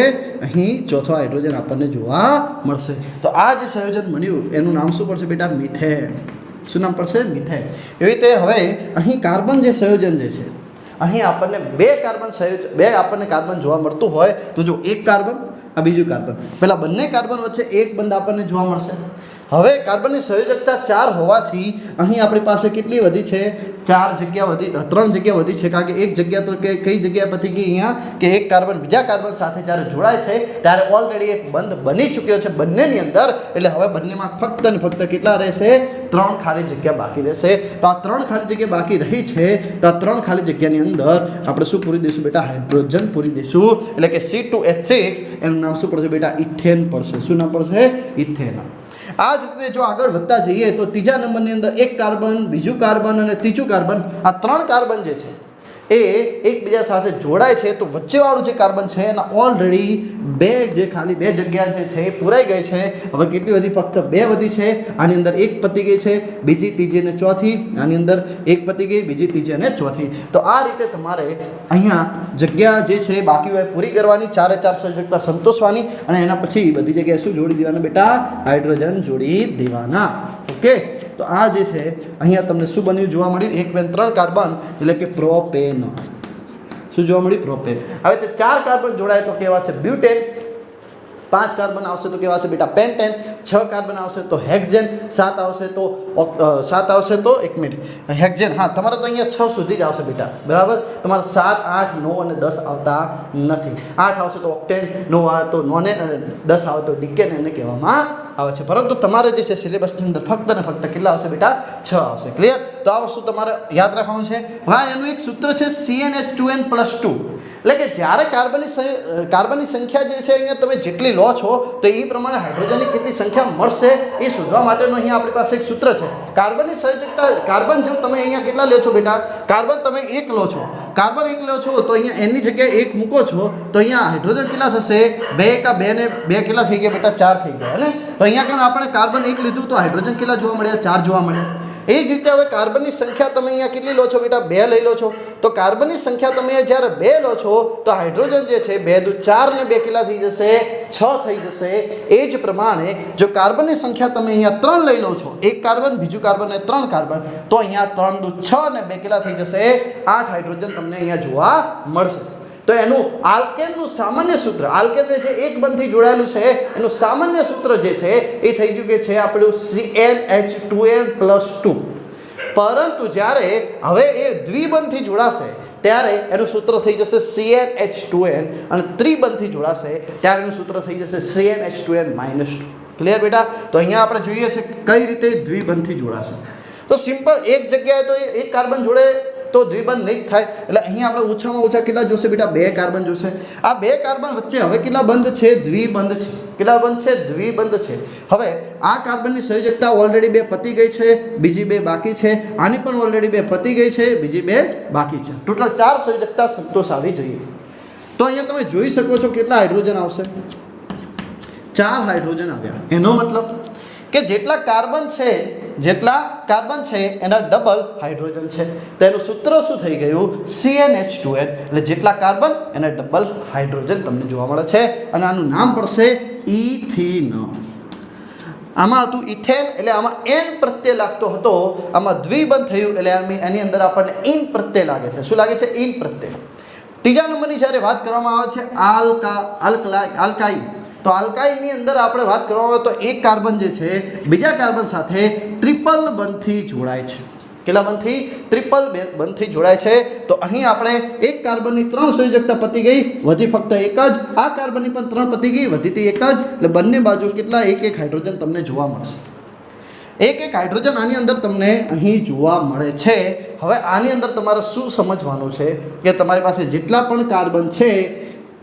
અહીં ચોથો હાઇડ્રોજન આપણને જોવા મળશે. તો આ જે સંયોજન બન્યું એનું નામ શું પડશે બેટા? મિથેન. શું નામ પડશે? મિથેન. એવી રીતે હવે અહીં કાર્બન જે સંયોજન જે છે, અહીં આપણને બે આપણને કાર્બન જોવા મળતું હોય તો જો એક કાર્બન આ બીજું કાર્બન, પેલા બંને કાર્બન વચ્ચે એક બંધ આપણને જોવા મળશે. હવે કાર્બનની સંયોજકતા 4 હોવાથી અહીં આપણી પાસે કેટલી વધી છે? 3 જગ્યા વધી છે, કારણ કે એક જગ્યા તો કઈ જગ્યા પતી ગઈ અહીંયા કે એક કાર્બન બીજા કાર્બન સાથે જ્યારે જોડાય છે ત્યારે ઓલરેડી એક બંધ બની ચૂક્યો છે બંનેની અંદર. એટલે હવે બંનેમાં ફક્ત ને ફક્ત કેટલા રહેશે? 3 ખાલી જગ્યા બાકી રહેશે. તો આ 3 ખાલી જગ્યા બાકી રહી છે, તો આ 3 ખાલી જગ્યાની અંદર આપણે શું પૂરી દઈશું બેટા? હાઇડ્રોજન પૂરી દઈશું. એટલે કે C2H6 એનું નામ શું પડશે બેટા? ઇથેન પડશે. શું નામ પડશે? ઇથેન. આ જ રીતે જો આગળ વધતા જઈએ તો ત્રીજા નંબરની અંદર એક કાર્બન, બીજું કાર્બન અને ત્રીજું કાર્બન, આ 3 કાર્બન જે છે એ એકબીજા સાથે જોડાય છે. તો વચ્ચેવાળું જે કાર્બન છે એના ઓલરેડી ખાલી બે જગ્યા જે છે એ પૂરાઈ ગઈ છે. હવે કેટલી વધી? ફક્ત 2 વધી છે. આની અંદર એક પતી ગઈ છે, બીજી, ત્રીજી અને ચોથી. આની અંદર એક પતી ગઈ, બીજી, ત્રીજી અને ચોથી. તો આ રીતે તમારે અહીંયા જગ્યા જે છે બાકી હોય પૂરી કરવાની, 4 સંયોજકતા સંતોષવાની, અને એના પછી બધી જગ્યાએ શું જોડી દેવાના બેટા? હાઇડ્રોજન જોડી દેવાના. ઓકે. તો આ જે છે અહીંયા તમને શું બન્યું જોવા મળ્યું? 1 2 3 કાર્બન એટલે કે પ્રોપેન. શું જોવા મળ્યું? પ્રોપેન. હવે તે 4 કાર્બન જોડાય તો કહેવાશે બ્યુટેન, 5 કાર્બન આવશે તો કહેવાશે બેટા પેન્ટેન, 6 કાર્બન આવશે તો હેક્ઝેન, 7 આવશે તો 1 મિનિટ હેક્ઝેન. હા, તમારે તો અહીંયા 6 સુધી જ આવશે બેટા, બરાબર. તમારે 7 8 9 અને 10 આવતા નથી. 8 આવશે તો ઓક્ટેન, 9 આવે તો નોનેન અને 10 આવે તો ડિકેન એને કહેવામાં આવે છે. પરંતુ તમારે જે છે સિલેબસની અંદર ફક્ત ને ફક્ત કેટલા આવશે બેટા? 6 આવશે. ક્લિયર? તો આ વસ્તુ તમારે યાદ રાખવાનું છે. હા, એનું એક સૂત્ર છે CnH2n+2. એટલે કે જ્યારે કાર્બનની સંખ્યા જે છે અહીંયા તમે જેટલી લો છો તો એ પ્રમાણે હાઇડ્રોજનની કેટલી સંખ્યા મળશે એ શોધવા માટેનું અહીંયા આપણી પાસે એક સૂત્ર છે. કાર્બનની સંયોજકતા, કાર્બન જો તમે અહીંયા કેટલા લો છો બેટા? કાર્બન તમે 1 લો છો. કાર્બન 1 લો છો તો અહીંયા એની જગ્યાએ 1 મૂકો છો તો અહીંયા હાઇડ્રોજન કેટલા થશે? 2 કા 2 ને 2 કેટલા થઈ ગયા બેટા? 4 થઈ ગયા. અને તો અહીંયા કેમ આપણે કાર્બન 1 લીધું તો હાઇડ્રોજન કેટલા જોવા મળ્યા? 4 જોવા મળ્યા. એ જ રીતે હવે કાર્બનની સંખ્યા તમે અહીંયા કેટલી લો છો બેટા? 2 લઈ લો છો. તો કાર્બનની સંખ્યા તમે જ્યારે 2 લો છો તો હાઇડ્રોજન જે છે 2 દુ 4 ને 2 કેટલા થઈ જશે? 6 થઈ જશે. એ જ પ્રમાણે જો કાર્બનની સંખ્યા તમે અહીંયા 3 લઈ લો છો, એક કાર્બન, બીજું કાર્બન અને 3 કાર્બન, તો અહીંયા 3 દુ 6 ને 2 કેટલા થઈ જશે? 8 હાઇડ્રોજન તમને અહીંયા જોવા મળશે. તો એનું આલ્કેનનું સામાન્ય સૂત્ર, આલ્કેન જે એક બંધથી જોડાયેલું છે એનું સામાન્ય સૂત્ર જે છે એ થઈ ગયું કે છે આપણું CnH2n+2. પરંતુ જ્યારે હવે એ દ્વિબંધથી જોડાશે ત્યારે એનું સૂત્ર થઈ જશે CnH2n, અને ત્રિબંધથી જોડાશે ત્યારે એનું સૂત્ર થઈ જશે CnH2n-2. ક્લિયર બેટા? તો અહીંયા આપણે જોઈએ છે કઈ રીતે દ્વિબંધથી જોડાશે. તો સિમ્પલ એક જગ્યાએ તો એક કાર્બન જોડે તો દ્વિબંધ નહીં થાય. એટલે અહીંયા આપણે ઓછામાં ઓછા કેટલા જોશે બેટા? 2 કાર્બન જોશે. આ 2 કાર્બન વચ્ચે હવે કેટલા બંધ છે? દ્વિબંધ છે. કેટલા બંધ છે? દ્વિબંધ છે. હવે આ કાર્બનની સંયોજકતા ઓલરેડી 2 પતી ગઈ છે, બીજી 2 બાકી છે. આની પણ ઓલરેડી 2 પતી ગઈ છે, બીજી 2 બાકી છે. ટોટલ 4 સંયોજકતા સંતોષ આવી જોઈએ. તો અહીંયા તમે જોઈ શકો છો કેટલા હાઇડ્રોજન આવશે? 4 હાઇડ્રોજન આવ્યા. એનો મતલબ કે જેટલા કાર્બન છે એના ડબલ હાઇડ્રોજન છે. તો એનું સૂત્ર શું થઈ ગયું? CnH2n. એટલે જેટલા કાર્બન એના ડબલ હાઇડ્રોજન તમને જોવા મળે છે. અને આનું નામ પડશે ઇથીન. આમાં હતું ઇથેન, એટલે આમાં એન પ્રત્યય લાગતો હતો. આમાં દ્વિબંધ થયું એટલે એની અંદર આપણને ઇન પ્રત્યય લાગે છે. શું લાગે છે? ઇન પ્રત્યય. ત્રીજા નંબરની જ્યારે વાત કરવામાં આવે છે આલ્કાઇન, તો આલ્કાઇનની અંદર આપણે વાત કરવામાં આવે તો એક કાર્બન જે છે બીજા કાર્બન સાથે ટ્રિપલ બંધથી જોડાય છે. કેટલા બંધથી? ટ્રિપલ બંધથી જોડાય છે. તો અહીં આપણે એક કાર્બનની 3 સંયોજકતા પતી ગઈ, વધી ફક્ત એક જ. આ કાર્બનની પણ 3 પતી ગઈ, વધીતી એક જ. એટલે બંને બાજુ કેટલા? એક હાઇડ્રોજન તમને જોવા મળશે. એક હાઇડ્રોજન આની અંદર તમને અહીં જોવા મળે છે. હવે આની અંદર તમારે શું સમજવાનું છે કે તમારી પાસે જેટલા પણ કાર્બન છે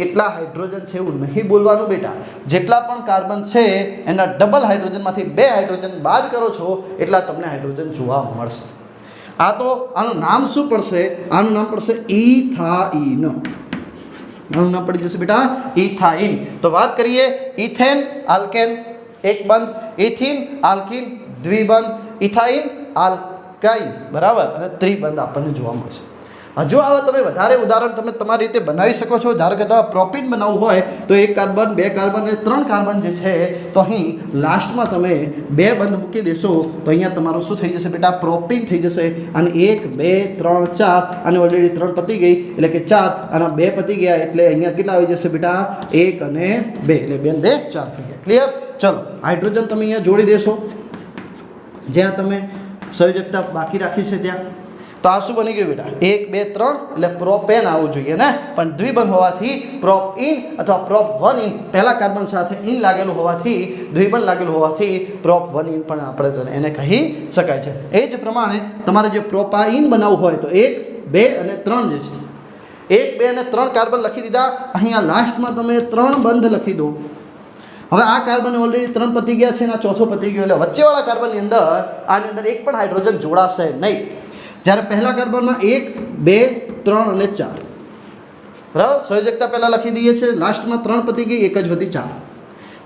એટલા હાઇડ્રોજન છે એવું નહીં બોલવાનું બેટા. જેટલા પણ કાર્બન છે એના ડબલ હાઇડ્રોજનમાંથી 2 હાઇડ્રોજન બાદ કરો છો એટલા તમને હાઇડ્રોજન જોવા મળશે. તો આનું નામ શું પડશે? આનું નામ પડશે ઇથાઇન. આનું નામ પડી જશે બેટા ઇથાઇન. તો વાત કરીએ ઇથેન, આલ્કેન એક બંધ, ઇથિન, આલ્કિન દ્વિબંધ, ઇથાઇન, આલ્કાઇન, બરાબર, અને ત્રિબંધ આપણને જોવા મળશે. હજુ આવા તમે વધારે ઉદાહરણ તમે તમારી રીતે બનાવી શકો છો. ધારો કે તમારે પ્રોપીન બનાવવું હોય તો 1 કાર્બન 2 કાર્બન અને 3 કાર્બન જે છે તો અહીં લાસ્ટમાં તમે 2 બંધ મૂકી દેશો તો અહીંયા તમારું શું થઈ જશે બેટા? પ્રોપીન થઈ જશે. અને 1 2 3 4 અને ઓલરેડી 3 પતી ગઈ એટલે કે 4 અને 2 પતી ગયા એટલે અહીંયા કેટલા આવી જશે બેટા? 1 અને 2 એટલે 2 ને 2 4 થઈ ગયા. ક્લિયર? ચલો હાઇડ્રોજન તમે અહીંયા જોડી દેશો જ્યાં તમે સંયોજકતા બાકી રાખી છે ત્યાં. તો આ શું બની ગયું બેટા? 1 2 3 એટલે પ્રોપેન આવવું જોઈએ ને, પણ દ્વિબંધ હોવાથી પ્રોપઇન અથવા પ્રોપ 1 ઇન પહેલા કાર્બન સાથે ઇન લાગેલું હોવાથી દ્વિબંધ લાગેલું હોવાથી પ્રોપ 1 ઇન પણ આપણે એને કહી શકાય છે. એ જ પ્રમાણે તમારે જે પ્રોપાઇન બનાવવું હોય તો 1 2 અને 3 જે છે 1 2 અને 3 કાર્બન લખી દીધા. અહીંયા લાસ્ટમાં તમે 3 બંધ લખી દો. હવે આ કાર્બન ઓલરેડી 3 પતી ગયા છે અને આ ચોથો પતી ગયો એટલે વચ્ચેવાળા કાર્બનની અંદર આની અંદર એક પણ હાઇડ્રોજન જોડાશે નહીં. જ્યારે પહેલા કાર્બનમાં 1 2 3 અને 4 બરાબર સંયોજકતા પહેલાં લખી દઈએ છીએ. લાસ્ટમાં 3 પતી ગઈ, એક જ વધી 4.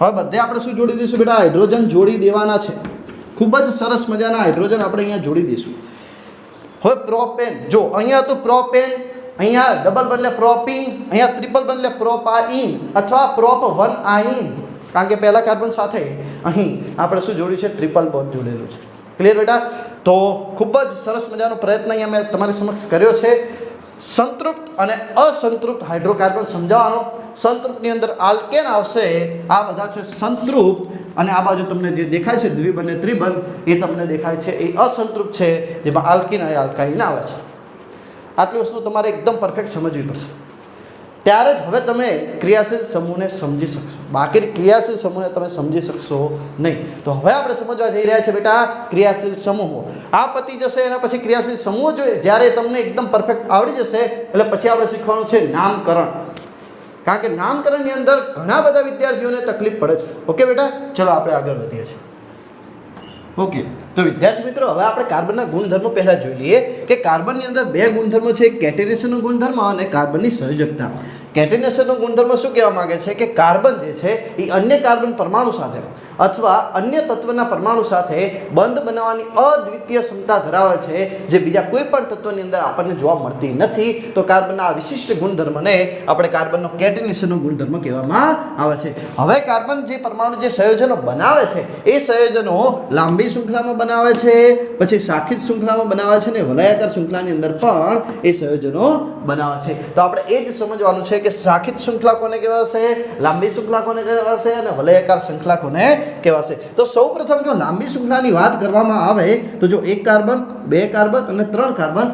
હવે બધે આપણે શું જોડી દઈશું બેટા? હાઇડ્રોજન જોડી દેવાના છે. ખૂબ જ સરસ મજાના હાઇડ્રોજન આપણે અહીંયા જોડી દઈશું. હવે પ્રોપેન જો અહીંયા હતું પ્રોપેન, અહીંયા ડબલ બદલે પ્રોપીન, અહીંયા ટ્રિપલ બદલે પ્રોપાઇન અથવા પ્રોપ 1 આઇન. કારણ કે પહેલા કાર્બન સાથે અહીં આપણે શું જોડ્યું છે? ટ્રિપલ બોન્ડ જોડેલું છે. ક્લિયર બેટા? તો ખૂબ જ સરસ મજાનો પ્રયત્ન અહીંયા મેં તમારી સમક્ષ કર્યો છે સંતૃપ્ત અને અસંતૃપ્ત હાઇડ્રોકાર્બન સમજાવવાનો. સંતૃપ્તની અંદર આલ્કેન આવશે, આ બધા છે સંતૃપ્ત, અને આ બાજુ તમને જે દેખાય છે દ્વિબંધ અને ત્રિબંધ એ તમને દેખાય છે એ અસંતૃપ્ત છે, જેમાં આલ્કિન અને આલ્કાઇન આવે છે. આટલી વસ્તુ તમારે એકદમ પરફેક્ટ સમજવી પડશે, ત્યારે જ હવે તમે ક્રિયાશીલ સમૂહને સમજી શકશો. બાકી ક્રિયાશીલ સમૂહને તમે સમજી શકશો નહીં. તો હવે આપણે સમજવા જઈ રહ્યા છીએ બેટા ક્રિયાશીલ સમૂહો. આ પતી જશે એના પછી ક્રિયાશીલ સમૂહ જોઈએ જ્યારે તમને એકદમ પરફેક્ટ આવડી જશે એટલે પછી આપણે શીખવાનું છે નામકરણ. કારણ કે નામકરણની અંદર ઘણા બધા વિદ્યાર્થીઓને તકલીફ પડે છે. ઓકે બેટા, ચલો આપણે આગળ વધીએ છીએ. ઓકે, તો વિદ્યાર્થી મિત્રો હવે આપણે કાર્બનના ગુણધર્મો પહેલાં જોઈ લઈએ કે કાર્બનની અંદર 2 ગુણધર્મો છે, કેટેનેશનનો ગુણધર્મ અને કાર્બનની સંયોજકતા. કેટેનેશનનો ગુણધર્મ શું કહેવા માંગે છે કે કાર્બન જે છે એ અન્ય કાર્બન પરમાણુ સાથે અથવા અન્ય તત્વના પરમાણુ સાથે બંધ બનાવવાની અદ્વિતીય ક્ષમતા ધરાવે છે, જે બીજા કોઈ પણ તત્વની અંદર આપણને જોવા મળતી નથી. તો કાર્બનના આ વિશિષ્ટ ગુણધર્મને આપણે કાર્બનનો કેટેનેશનનો ગુણધર્મ કહેવામાં આવે છે. હવે કાર્બન જે પરમાણુ જે સંયોજનો બનાવે છે એ સંયોજનો લાંબી શૃંખલામાં બનાવે છે, પછી શાખિત શૃંખલામાં બનાવે છે અને વલયાકાર શૃંખલાની અંદર પણ એ સંયોજનો બનાવે છે. તો આપણે એ જ સમજવાનું છે કે શાખિત શૃંખલા કોને કહેવાશે, લાંબી શૃંખલા કોને કહેવાશે અને વલયાકાર શૃંખલા કોને કહેવાશે. તો સૌપ્રથમ જો લાંબી શૃંખલાની વાત કરવામાં આવે તો જો 1 કાર્બન 2 કાર્બન અને 3 કાર્બન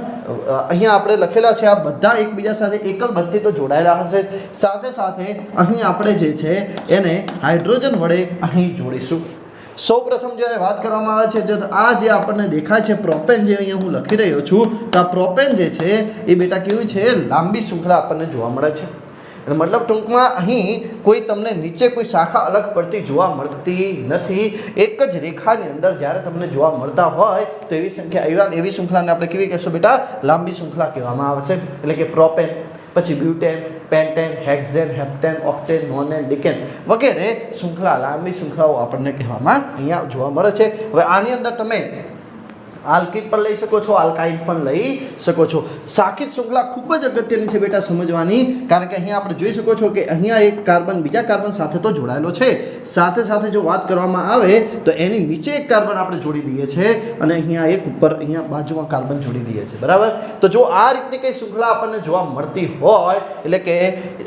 અહીંયા આપણે લખેલા છે, આ બધા એકબીજા સાથે એકલ બંધથી તો જોડાયેલા હશે. સાથે સાથે અહીં આપણે જે છે એને હાઇડ્રોજન વડે અહીં જોડીશું. સૌપ્રથમ જ્યારે વાત કરવામાં આવે છે જો આ જે આપણને દેખાય છે પ્રોપેન, જે અહીંયા હું લખી રહ્યો છું, તો આ પ્રોપેન જે છે એ બેટા કેવું છે? લાંબી શૃંખલા આપણને જોવા મળે છે. મતલબ ટૂંકમાં અહીં કોઈ તમને નીચે કોઈ શાખા અલગ પડતી જોવા મળતી નથી. એક જ રેખાની અંદર જ્યારે તમને જોવા મળતા હોય તો એવી શૃંખલાને આપણે કેવી કહેશું બેટા? લાંબી શૃંખલા કહેવામાં આવે છે. એટલે કે પ્રોપેન, પછી butane, pentane, hexane, heptane, octane, nonane, decane વગેરે શૃંખલા લાંબી શૃંખલાઓ આપણને કહેવામાં અહીંયા જોવા મળે છે. હવે આની અંદર તમે આલ્કિન પણ લઈ શકો છો, આલ્કાઇન પણ લઈ શકો છો. શાખિત શૃંખલા ખૂબ જ અગત્યની છે બેટા સમજવાની, કારણ કે અહીંયા આપણે જોઈ શકો છો કે અહીંયા એક કાર્બન બીજા કાર્બન સાથે તો જોડાયેલો છે, સાથે સાથે જો વાત કરવામાં આવે તો એની નીચે એક કાર્બન આપણે જોડી દઈએ છીએ અને અહીંયા એક ઉપર અહીંયા બાજુમાં કાર્બન જોડી દઈએ છીએ. બરાબર? તો જો આ રીતની કંઈ શૃંખલા આપણને જોવા મળતી હોય, એટલે કે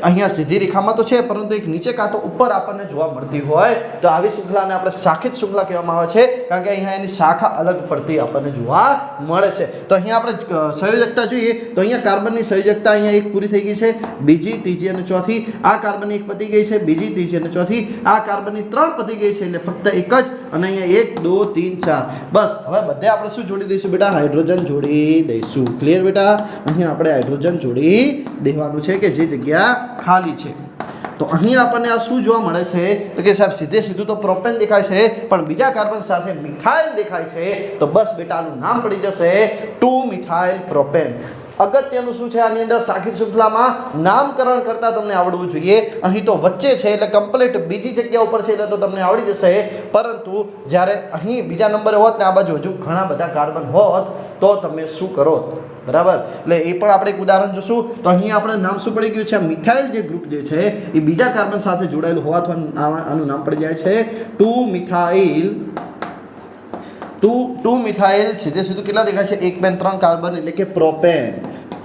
અહીંયા સીધી રેખામાં તો છે પરંતુ એક નીચે કાં તો ઉપર આપણને જોવા મળતી હોય તો આવી શૃંખલાને આપણે શાખિત શૃંખલા કહેવામાં આવે છે, કારણ કે અહીંયા એની શાખા અલગ પડતી આપણને જોવા મળે છે. તો અહીંયા આપણે સંયોજકતા જોઈએ તો અહીંયા કાર્બનની સંયોજકતા અહીંયા એક પૂરી થઈ ગઈ છે, બીજી, ત્રીજી અને ચોથી. આ કાર્બનની એક પતી ગઈ છે, બીજી, ત્રીજી અને ચોથી. આ કાર્બનની 3 પતી ગઈ છે એટલે ફક્ત એક જ, અને અહીંયા 1 2 3 4 બસ. હવે બધે આપણે શું જોડી દઈશું બેટા? હાઇડ્રોજન જોડી દઈશું. ક્લિયર બેટા? અહીંયા આપણે હાઇડ્રોજન જોડી દેવાનું છે કે જે જગ્યા ખાલી છે. તો અહીં આપણને આ શું જોવા મળે છે તો કે સાહેબ સીધે સીધું તો પ્રોપેન દેખાય છે પણ બીજા કાર્બન સાથે મિથાઇલ દેખાય છે, તો બસ બેટા આનું નામ પડી જશે 2 મિથાઇલ પ્રોપેન. અગત્યનું શું છે આની અંદર શાખિત શૃંખલામાં નામકરણ કરતાં તમને આવડવું જોઈએ. અહીં તો વચ્ચે છે એટલે કમ્પ્લીટ બીજી જગ્યા ઉપર છે એટલે તો તમને આવડી જશે, પરંતુ જ્યારે અહીં બીજા નંબરે હોત ને આ બાજુ હજુ ઘણા બધા કાર્બન હોત તો તમે શું કરો? બરાબર, એટલે એ પણ આપણે એક ઉદાહરણ જોશું. તો અહીંયા આપણે નામ શું પડી ગયું છે, મિથાઇલ જે ગ્રુપ જે છે એ બીજા કાર્બન સાથે જોડાયેલું હોવાથી આનું નામ પડી જાય છે 2 મિથાઇલ સીધે સીધું કેટલા દેખાય છે, 1 2 3 કાર્બન એટલે કે પ્રોપેન,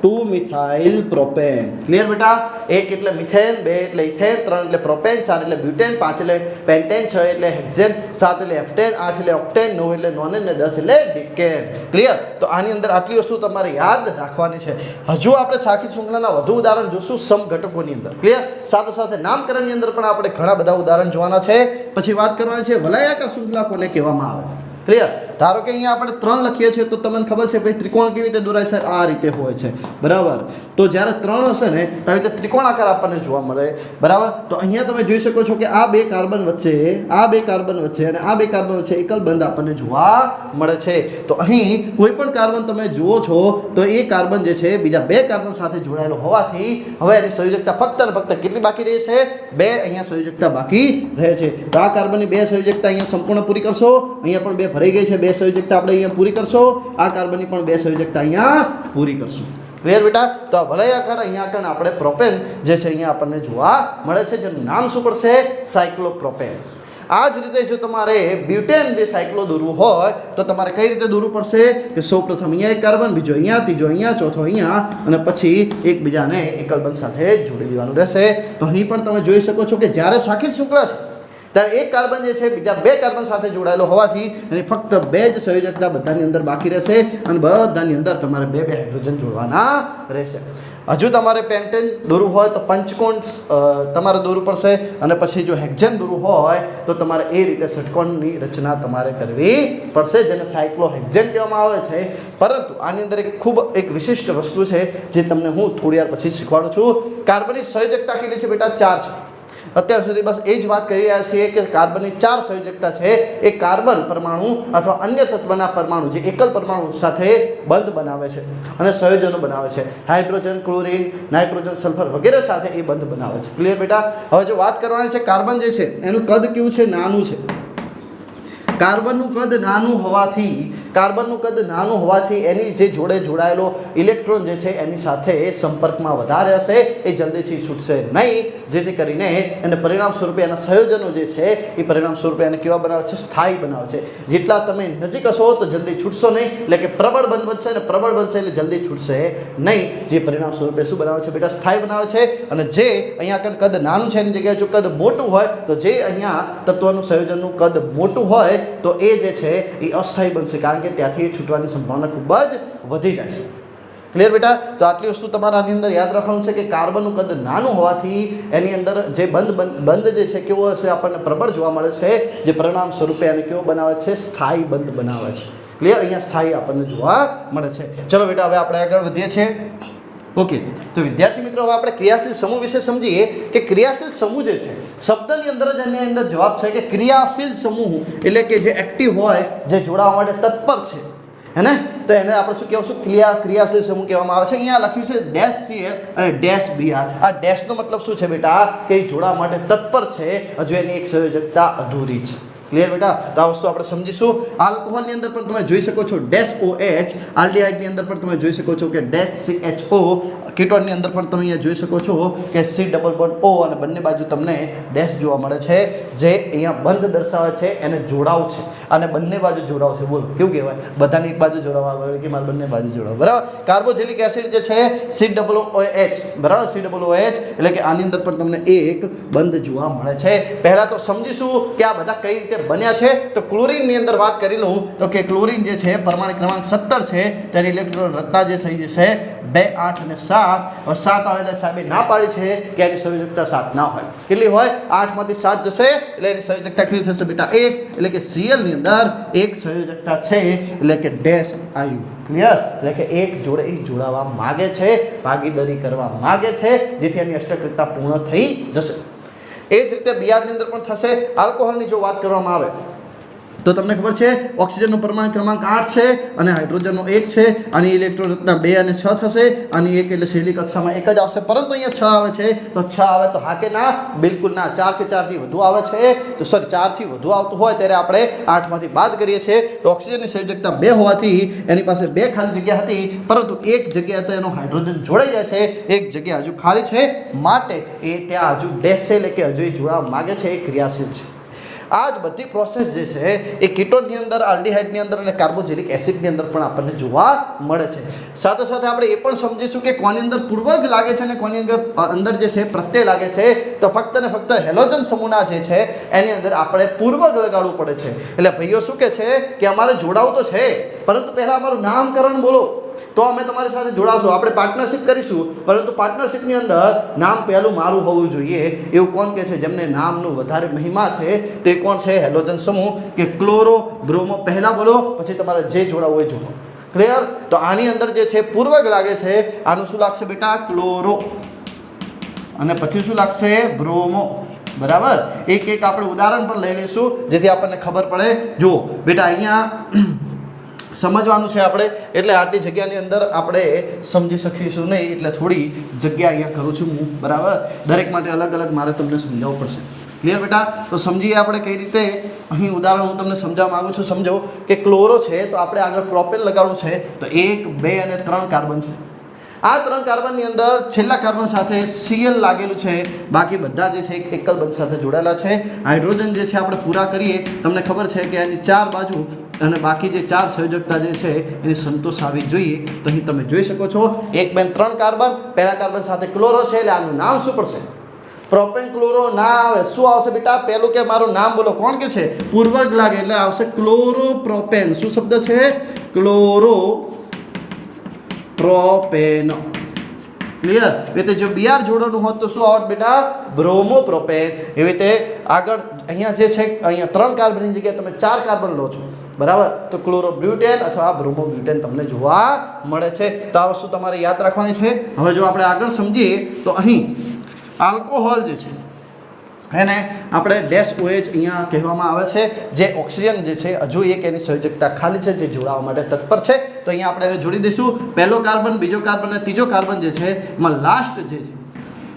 2 મિથાઇલ પ્રોપેન. ક્લિયર બેટા? 1 એટલે મિથેન, 2 એટલે ઇથેન, 3 એટલે પ્રોપેન, 4 એટલે બ્યુટેન, 5 એટલે પેન્ટેન, 6 એટલે હેક્ઝેન, 7 એટલે હેપ્ટેન, 8 એટલે ઓક્ટેન, 9 એટલે નોનેન અને 10 એટલે ડિકેન. ક્લિયર? તો આની અંદર આટલી વસ્તુ તમારે યાદ રાખવાની છે. હજુ આપણે સાખી શૃંખલાના વધુ ઉદાહરણ જોશું સમઘટકોની અંદર. ક્લિયર? સાથે સાથે નામકરણની અંદર પણ આપણે ઘણા બધા ઉદાહરણ જોવાના છે. પછી વાત કરવાની છે વલયાકાર શૃંખલા કોને કહેવામાં આવે. ક્લિયર? ધારો કે અહીંયા આપણે 3 લખીએ છીએ તો તમને ખબર છે ભાઈ ત્રિકોણ કેવી રીતે દોરાય છે, આ રીતે હોય છે. બરાબર, તો જ્યારે 3 હશે ને તો આવી રીતે ત્રિકોણાકાર આપણને જોવા મળે. બરાબર, તો અહીંયા તમે જોઈ શકો છો કે આ 2 કાર્બન વચ્ચે અને આ 2 કાર્બન વચ્ચે એકલ બંધ આપણને જોવા મળે છે. તો અહીં કોઈ પણ કાર્બન તમે જુઓ છો તો એ કાર્બન જે છે બીજા 2 કાર્બન સાથે જોડાયેલો હોવાથી હવે એની સંયોજકતા ફક્ત અને ફક્ત કેટલી બાકી રહે છે, 2 અહીંયા સંયોજકતા બાકી રહે છે. તો આ કાર્બનની 2 સંયોજકતા અહીંયા સંપૂર્ણ પૂરી કરશો, અહીંયા પણ 2 ભરાઈ ગઈ છે, 2 સંયોજકતા આપણે અહીંયા પૂરી કરશો, આ કાર્બનની પણ 2 સંયોજકતા અહીંયા પૂરી કરશું. ક્લિયર બેટા? તો આ વલયાકાર અહીંયા આગળ આપણે પ્રોપેન જે છે અહીંયા આપણને જોવા મળે છે, જેનું નામ શું પડશે, સાયક્લોપ્રોપેન. આ જ રીતે જો તમારે બ્યુટેન જે સાયક્લો દોરવું હોય તો તમારે કઈ રીતે દોરવું પડશે કે સૌપ્રથમ અહીંયા એક કાર્બન, બીજો અહીંયા, ત્રીજો અહીંયા, ચોથો અહીંયા અને પછી એકબીજાને એકલ બંધ સાથે જોડી દેવાનું રહેશે. તો અહીં પણ તમે જોઈ શકો છો કે જ્યારે સાખી શૃંખલા છે ત્યારે એક કાર્બન જે છે બીજા 2 કાર્બન સાથે જોડાયેલો હોવાથી એની ફક્ત 2 જ સંયોજકતા બધાની અંદર બાકી રહેશે અને બધાની અંદર તમારે 2 હાઇડ્રોજન જોડવાના રહેશે. હજુ તમારે પેન્ટેન દોરવું હોય તો પંચકોણ તમારે દોરવું પડશે અને પછી જો હેક્ઝેન દોરવું હોય તો તમારે એ રીતે ષટકોણની રચના તમારે કરવી પડશે, જેને સાયક્લોહેક્ઝેન કહેવામાં આવે છે. પરંતુ આની અંદર એક વિશિષ્ટ વસ્તુ છે જે તમને હું થોડી વાર પછી શીખવાડું છું. કાર્બનની સંયોજકતા કેટલી છે બેટા, 4 છે. અત્યાર સુધી બસ એ જ વાત કરી રહ્યા છીએ કે કાર્બનની 4 સંયોજકતા છે. એ કાર્બન પરમાણુ અથવા અન્ય તત્વના પરમાણુ જે એકલ પરમાણુ સાથે બંધ બનાવે છે અને સંયોજનો બનાવે છે. હાઇડ્રોજન, ક્લોરીન, નાઇટ્રોજન, સલ્ફર વગેરે સાથે એ બંધ બનાવે છે. ક્લિયર બેટા? હવે જો વાત કરવાની છે કાર્બન જે છે એનું કદ કેવું છે, નાનું છે. કાર્બનનું કદ નાનું હોવાથી એની જે જોડે જોડાયેલો ઇલેક્ટ્રોન જે છે એની સાથે સંપર્કમાં વધારે હશે, એ જલ્દીથી છૂટશે નહીં, જેથી કરીને એને પરિણામ સ્વરૂપે એના સંયોજનો જે છે એ પરિણામ સ્વરૂપે એને કેવા બનાવે છે, સ્થાયી બનાવે છે. જેટલા તમે નજીક હશો તો જલ્દી છૂટશો નહીં, એટલે કે પ્રબળ બંધ બનશે અને પ્રબળ બનશે એટલે જલ્દી છૂટશે નહીં. જે પરિણામ સ્વરૂપે શું બનાવે છે બેટા, સ્થાયી બનાવે છે. અને જે અહીંયા કદ નાનું છે એની જગ્યાએ જો કદ મોટું હોય તો જે અહીંયા તત્વનું સંયોજનનું કદ મોટું હોય તો એ જે છે એ અસ્થાયી બનશે, કારણ કે ત્યાંથી છૂટવાની સંભાવના ખૂબ જ વધી જાય છે. ક્લિયર બેટા? તો આટલી વસ્તુ તમારા આની અંદર યાદ રાખવાનું છે કે કાર્બનનું કદ નાનું હોવાથી એની અંદર જે બંધ જે છે કેવો હશે, આપણને પ્રબળ જોવા મળે છે, જે પરિણામ સ્વરૂપે એને કેવો બનાવે છે, સ્થાયી બંધ બનાવે છે. ક્લિયર? અહીંયા સ્થાયી આપણને જોવા મળે છે. ચલો બેટા હવે આપણે આગળ વધીએ છીએ. ઓકે, તો વિદ્યાર્થી મિત્રો હવે આપણે ક્રિયાશીલ સમૂહ વિશે સમજીએ કે ક્રિયાશીલ સમૂહ જે છે શબ્દની અંદર જ એની અંદર જવાબ છે કે ક્રિયાશીલ સમૂહ એટલે કે જે એક્ટિવ હોય, જે જોડાવા માટે તત્પર છે, હે ને? તો એને આપણે શું કહેવાશું, ક્રિયાશીલ સમૂહ કહેવામાં આવે છે. અહીંયા લખ્યું છે ડેશ Cl અને ડેશ Br. આ ડેશનો મતલબ શું છે બેટા, કે એ જોડાવા માટે તત્પર છે, હજુ એની એક સંયોજકતા અધૂરી છે. ક્લિયર બેટા? તો આ વસ્તુ આપણે સમજીશું. આલ્કોહોલની અંદર પણ તમે જોઈ શકો છો ડેશ OH, આલ્ડીહાઇડની અંદર પણ તમે જોઈ શકો છો કે ડેશ CHO, કીટોનની અંદર પણ તમે અહીંયા જોઈ શકો છો કે C ડબલ બોન્ડ O અને બંને બાજુ તમને ડેશ જોવા મળે છે, જે અહીંયા બંધ દર્શાવે છે, એને જોડાવ છે અને બંને બાજુ જોડાવ છે. બોલો કેવું કહેવાય, બધાની એક બાજુ જોડાવા આવે કે મારે બંને બાજુ જોડાવ. બરાબર? કાર્બોક્સિલિક એસિડ જે છે COOH, બરાબર, COOH એટલે કે આની અંદર પણ તમને એક બંધ જોવા મળે છે. પહેલા તો સમજીશું કે આ બધા કઈ રીતે બન્યા છે. તો ક્લોરીનની અંદર વાત કરી લઉં તો કે ક્લોરીન જે છે પરમાણુ ક્રમાંક 17 છે, ત્યારે ઇલેક્ટ્રોન રચના જે થઈ જશે 2, 8 અને 7. હવે 7 આવે એટલે સાહેબે ના પાડી છે કે એની સંયોજકતા 7 ના હોય. કેટલી હોય? 8 માંથી 7 જશે એટલે એની સંયોજકતા કેટલી થશે બેટા, 1. એટલે કે Cl ની અંદર એક સંયોજકતા છે એટલે કે ડેશ આયુ. ક્લિયર? એટલે કે એક જોડે જોડાવા માગે છે, ભાગીદારી કરવા માગે છે, જેથી એની અષ્ટકતા પૂર્ણ થઈ જશે. એ જ રીતે બીઆરની અંદર પણ થશે. આલ્કોહોલની જો વાત કરવામાં આવે તો તમને ખબર છે ઓક્સિજનનો પરમાણુ ક્રમાંક 8 છે અને હાઇડ્રોજનનો 1 છે. આની ઇલેક્ટ્રોન રચના 2 અને 6 થશે. આની 1 એટલે છેલ્લી કક્ષામાં 1 જ આવશે, પરંતુ અહીંયા 6 આવે છે. તો 6 આવે તો હા કે ના? બિલકુલ ના. 4 કે 4 થી વધુ આવે છે તો સોરી 4 થી વધુ આવતું હોય ત્યારે આપણે 8 માંથી બાદ કરીએ છીએ. તો ઓક્સિજનની સંયોજકતા 2 હોવાથી એની પાસે 2 ખાલી જગ્યા હતી, પરંતુ એક જગ્યાએ તો એનો હાઇડ્રોજન જોડાઈ જાય છે, એક જગ્યા હજુ ખાલી છે, માટે એ ત્યાં હજુ ડેશ છે, એટલે કે હજુ એ જોડાવા માગે છે, એ ક્રિયાશીલ છે. આ જ બધી પ્રોસેસ જે છે એ કીટોનની અંદર, આલ્ડીહાઇડની અંદર અને કાર્બોક્સિલિક એસિડની અંદર પણ આપણને જોવા મળે છે. સાથે સાથે આપણે એ પણ સમજીશું કે કોની અંદર પૂર્વક લાગે છે અને કોની અંદર જે છે પ્રત્યય લાગે છે. તો ફક્ત ને ફક્ત હેલોજન સમૂહના જે છે એની અંદર આપણે પૂર્વક લગાડવું પડે છે. એટલે ભાઈઓ શું કહે છે કે અમારે જોડાવું તો છે, પરંતુ પહેલાં અમારું નામકરણ બોલો તો અમે તમારી સાથે જોડાશું. આપણે પાર્ટનરશિપ કરીશું, પરંતુ પાર્ટનરશિપની અંદર નામ પહેલું મારું હોવું જોઈએ, એવું કોણ કહે છે? જેમને નામનું વધારે મહિમા છે તે કોણ છે? હેલોજન સમૂહ કે ક્લોરો બ્રોમો. પહેલાં બોલો, પછી તમારે જે જોડાવું એ જોડો. ક્લિયર? તો આની અંદર જે છે પૂર્વક લાગે છે, આનું શું લાગશે બેટા? ક્લોરો. અને પછી શું લાગશે? બ્રોમો. બરાબર? એક એક આપણે ઉદાહરણ પણ લઈ લઈશું જેથી આપણને ખબર પડે. જુઓ બેટા, અહીંયા સમજવાનું છે આપણે, એટલે આટલી જગ્યાની અંદર આપણે સમજી શકીશું નહીં, એટલે થોડી જગ્યા અહીંયા કરું છું હું. બરાબર? દરેક માટે અલગ અલગ મારે તમને સમજાવવું પડશે. ક્લિયર બેટા? તો સમજીએ આપણે કઈ રીતે. અહીં ઉદાહરણ હું તમને સમજાવવા માગું છું. સમજો કે ક્લોરો છે તો આપણે આગળ પ્રોપેન લગાડવું છે, તો 1, 2 અને 3 કાર્બન છે. આ 3 કાર્બનની અંદર છેલ્લા કાર્બન સાથે Cl લાગેલું છે, બાકી બધા જે છે એક એકલ બંધ સાથે જોડાયેલા છે. હાઇડ્રોજન જે છે આપણે પૂરા કરીએ, તમને ખબર છે કે એની 4 બાજુ અને બાકી જે 4 સંયોજકતા જે છે એની સંતોષ આવવી જોઈએ. તો અહીં તમે જોઈ શકો છો 1, 2, 3 કાર્બન. પહેલા કાર્બન સાથે ક્લોરો છે, એટલે આનું નામ શું પડશે? પ્રોપેન ક્લોરો ના આવે. શું આવશે બેટા? પહેલું કે મારું નામ બોલો, કોણ કે છે? પૂર્વક લાગે એટલે આવશે ક્લોરો પ્રોપેન. શું શબ્દ છે? Chloro propane. ક્લિયર? એ રીતે જો બીઆર જોડવાનું હોત તો શું આવત બેટા? Bromo propane. એવી રીતે આગળ અહીંયા જે છે, અહીંયા 3 કાર્બનની જગ્યાએ તમે 4 કાર્બન લો છો. બરાબર? તો ક્લોરો બ્યુટેન અથવા બ્રોમો બ્યુટેન તમને જોવા મળે છે. તો આ વસ્તુ તમારે યાદ રાખવાની છે. હવે જો આપણે આગળ સમજીએ તો અહીં આલ્કોહોલ જે છે એને આપણે ડેશ OH અહીંયા કહેવામાં આવે છે. જે ઓક્સિજન જે છે હજુ એક એની સંયોજકતા ખાલી છે, જે જોડાવા માટે તત્પર છે. તો અહીંયા આપણે એને જોડી દઈશું. પહેલો કાર્બન, બીજો કાર્બન અને ત્રીજો કાર્બન જે છે એમાં લાસ્ટ જે છે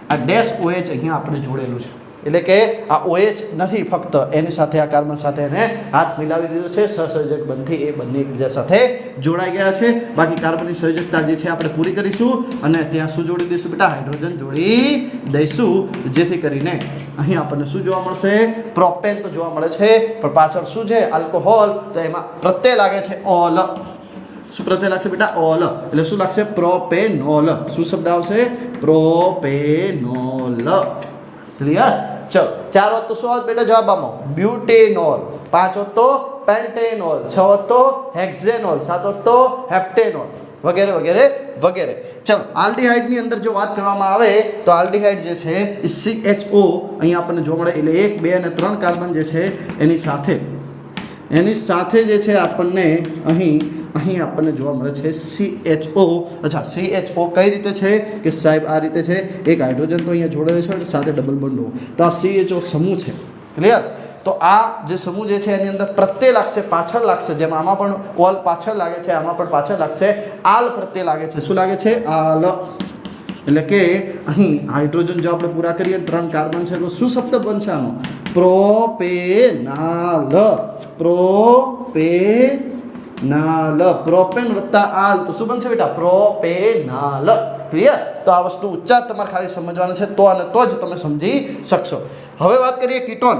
આ ડેશ OH અહીંયા આપણે જોડેલું છે. એટલે કે આ OH નથી, ફક્ત એની સાથે આ કાર્બન સાથે એને હાથ મિલાવી દીધો છે. સહસંયોજક બંધથી એ બંને એકબીજા સાથે જોડાઈ ગયા છે. બાકી કાર્બનની સંયોજકતા જે છે આપણે પૂરી કરીશું અને ત્યાં શું જોડી દઈશું બેટા? હાઇડ્રોજન જોડી દઈશું, જેથી કરીને અહીં આપણને શું જોવા મળશે? પ્રોપેન તો જોવા મળે છે, પણ પાછળ શું છે? આલ્કોહોલ. તો એમાં પ્રત્યય લાગે છે ઓલ. શું પ્રત્યય લાગશે બેટા? ઓલ. એટલે શું લાગશે? પ્રોપેનોલ. શું શબ્દ આવશે? પ્રોપેનોલ. ક્લિયર? ચલો, 4 હોત તો શું આવત બેટા જવાબમાં? બ્યુટેનોલ. 5 હોત તો પેન્ટેનોલ. 6 હોત તો હેક્ઝેનોલ. 7 હોત તો હેપ્ટેનોલ, વગેરે વગેરે વગેરે. ચલો, આલ્ડીહાઇડની અંદર જો વાત કરવામાં આવે તો આલ્ડીહાઇડ જે છે એ CHO અહીંયા આપણને જોવા મળે. એટલે 1, 2 અને 3 કાર્બન જે છે એની સાથે જે છે આપણને અહીં આપણને જોવા મળે છે CHO. અચ્છા, CHO કઈ રીતે છે કે સાહેબ આ રીતે છે. એક હાઇડ્રોજન તો અહીંયા જોડેલો છે, સાથે ડબલ બોન્ડ હો. તો આ CHO સમૂહ છે. ક્લિયર? તો આ જે સમૂહ જે છે એની અંદર પ્રત્યય લાગશે, પાછળ લાગશે. જેમ આમાં પણ ઓલ પાછળ લાગે છે, આમાં પણ પાછળ લાગશે. આલ પ્રત્યય લાગે છે. શું લાગે છે? આલ. એટલે કે અહીં હાઇડ્રોજન જો આપણે પૂરા કરીએ 3 કાર્બન છે તો શું શબ્દ બનશે આનો? પ્રોપેનાલ. પ્રોપેનાલ. પ્રોપેન વત્તા આલ તો શું બનશે બેટા? પ્રોપેનાલ. ક્લિયર? તો આ વસ્તુ ઉચ્ચાર તમારે ખાલી સમજવાનો છે, તો અને તો જ તમે સમજી શકશો. હવે વાત કરીએ કીટોન.